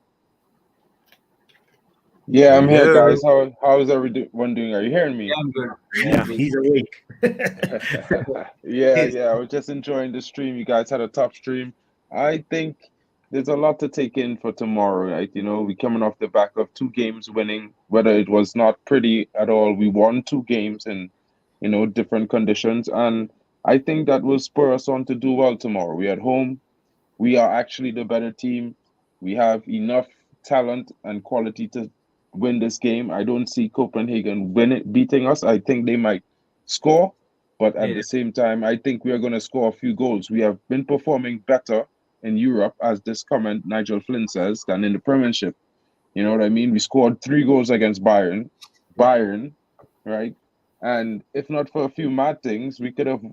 Yeah, I'm here, Hello. guys. How is everyone doing? Are you hearing Yeah, me? I'm good. Yeah. He's awake. Yeah, I was just enjoying the stream. You guys had a top stream. I think there's a lot to take in for tomorrow, right? We're coming off the back of two games winning, whether it was not pretty at all. We won two games in, different conditions. And I think that will spur us on to do well tomorrow. We're at home. We are actually the better team. We have enough talent and quality to win this game. I don't see Copenhagen beating us. I think they might score, but at Yeah. the same time, I think we are going to score a few goals. We have been performing better in Europe, as this comment Nigel Flynn says, than in the Premiership. You know what I mean? We scored 3 goals against Bayern, right? And if not for a few mad things, we could have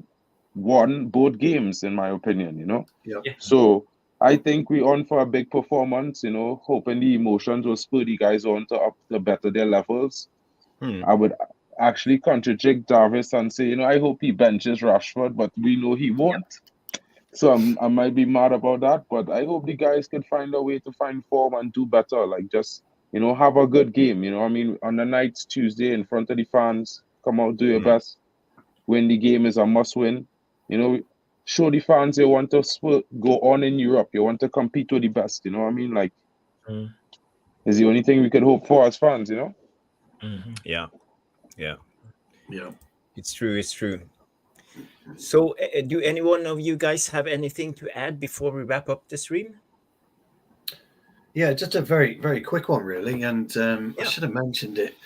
won both games, in my opinion. Yeah. Yeah. So I think we're on for a big performance, hoping the emotions will spur the guys on to better their levels. Hmm. I would actually contradict Jarvis and say, I hope he benches Rashford, but we know he won't. So I might be mad about that, but I hope the guys can find a way to find form and do better. Like, just, have a good game. I mean, on the night, Tuesday, in front of the fans, come out, do your best. Win the game is a must win. Show the fans you want to go on in Europe. You want to compete with the best. You know what I mean? Like, is the only thing we could hope for as fans. Yeah. Yeah. It's true. It's true. So, do any one of you guys have anything to add before we wrap up the stream? Yeah, just a very, very quick one, really. And I Yeah. should have mentioned it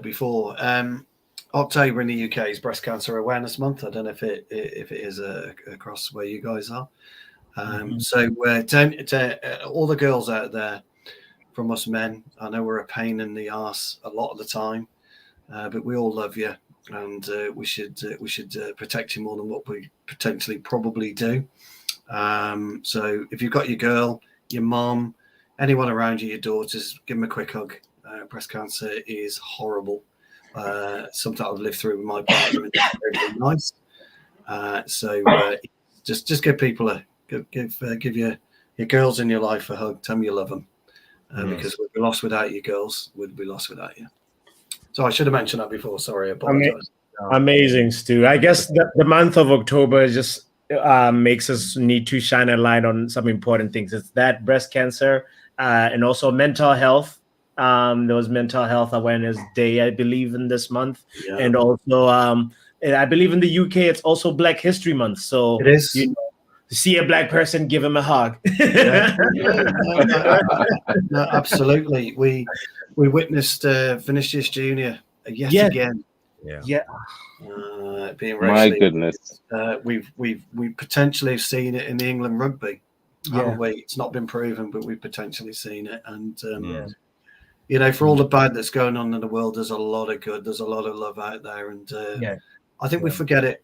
before. October in the UK is Breast Cancer Awareness Month. I don't know if it is across where you guys are. So to all the girls out there, from us men, I know we're a pain in the arse a lot of the time, but we all love you, and we should protect you more than what we potentially probably do. So if you've got your girl, your mom, anyone around you, your daughters, give them a quick hug. Breast cancer is horrible. Something I've lived through with my partner, and it's very nice. So just give people give your girls in your life a hug. Tell them you love them, because we'd be lost without you, girls. We'd be lost without you. So I should have mentioned that before. Sorry, I apologize. Amazing, Stu. I guess the month of October just makes us need to shine a light on some important things. It's that breast cancer and also mental health. There was Mental Health Awareness Day, I believe, in this month. Yeah. And also, I believe in the UK, it's also Black History Month. So It is. to see a Black person, give him a hug. Yeah. No, absolutely. We witnessed Vinicius Junior yet Yeah. again Yeah. being My racially. goodness. We potentially have seen it in the England rugby, haven't Yeah. we? It's not been proven, but we've potentially seen it. And Yeah. for all the bad that's going on in the world, there's a lot of good. There's a lot of love out there, and Yeah. I think we Yeah. forget it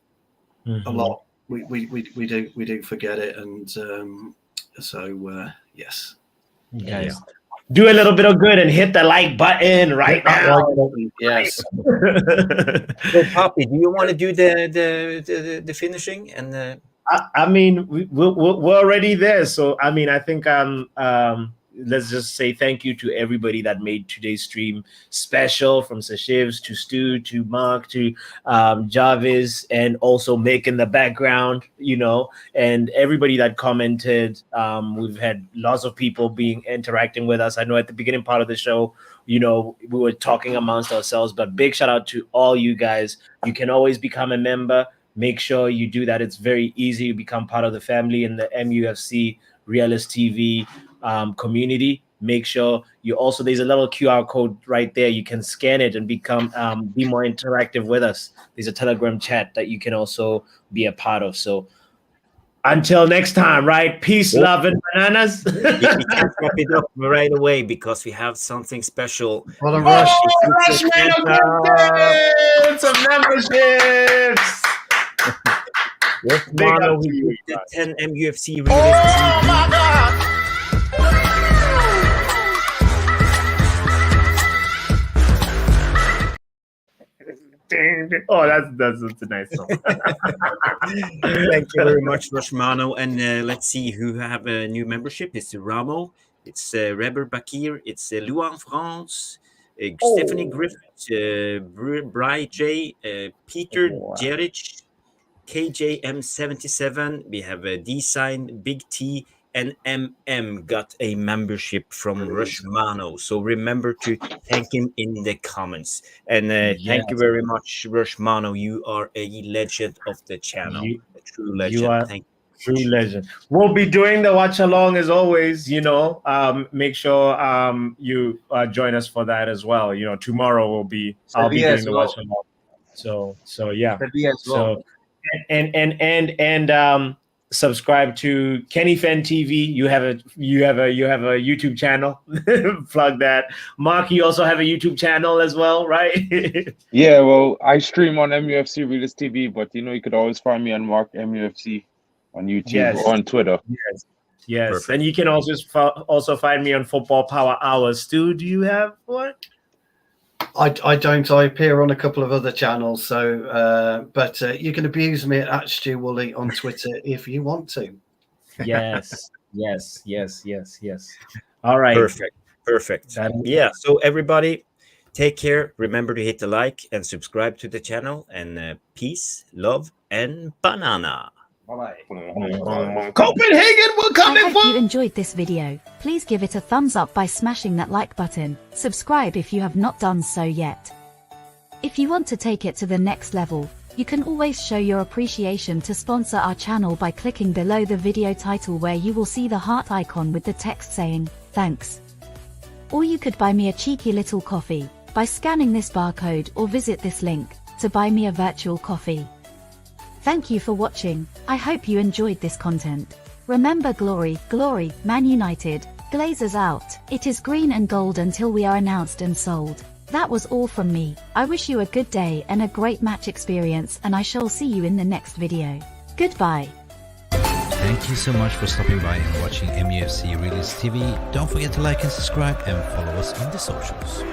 a Mhm. lot. We do forget it, and yes. Guys, do a little bit of good and hit the like button right Hit that now. like button, yes. So, Poppy, do you want to do the finishing and? I mean, we're already there. So, I mean, I think let's just say thank you to everybody that made today's stream special, from Sashivs to Stu to Mark to Jarvis, and also Mick in the background, and everybody that commented. We've had lots of people interacting with us. I know at the beginning part of the show, we were talking amongst ourselves, but big shout out to all you guys. You can always become a member. Make sure you do that. It's very easy. You become part of the family in the MUFC Realist TV community. make sure you also, there's a little QR code right there. You can scan it and become be more interactive with us. There's a Telegram chat that you can also be a part of. So until next time, right? Peace, love, and bananas. We can't wrap it up right away because we have something special. Well, Rush. Rush some memberships. With Big up Mano, to we you did the guys. 10 MUFC Realist TV. Oh, that's a nice song. Thank you very much, Rashmano. And let's see who have a new membership. It's Ramo, it's Reber Bakir, it's Luan France, Stephanie Griffith, Bry J, Peter Jeric, KJM77. We have a D-Sign, Big T, and MM got a membership from Rashmano. So remember to thank him in the comments. And thank you very much, Rashmano. You are a legend of the channel. A true legend. You are Thank true legend. We'll be doing the watch along as always. Make sure you join us for that as well. Tomorrow I'll be doing the watch along. So yeah. So and subscribe to Kenny Fen TV. You have a YouTube channel. Plug that. Mark, you also have a YouTube channel as well, right? Yeah, well, I stream on MUFC Realist TV, but you could always find me on Mark MUFC on YouTube or on Twitter. Yes. Perfect. And you can also find me on Football Power Hours. Stu, do you have one? I don't. I appear on a couple of other channels, but you can abuse me at Stu Woolley on Twitter if you want to. Yes. All right. Perfect. Yeah. So everybody, take care. Remember to hit the like and subscribe to the channel. And peace, love, and banana. Bye-bye. Copenhagen will come I in. hope you enjoyed this video. Please give it a thumbs up by smashing that like button. Subscribe if you have not done so yet. If you want to take it to the next level, you can always show your appreciation to sponsor our channel by clicking below the video title where you will see the heart icon with the text saying, thanks. Or you could buy me a cheeky little coffee by scanning this barcode or visit this link to buy me a virtual coffee. Thank you for watching. I hope you enjoyed this content. Remember, glory, Man United, Glazers out. It is green and gold until we are announced and sold. That was all from me. I wish you a good day and a great match experience, and I shall see you in the next video. Goodbye. Thank you so much for stopping by and watching MUFC Realist TV. Don't forget to like and subscribe and follow us on the socials.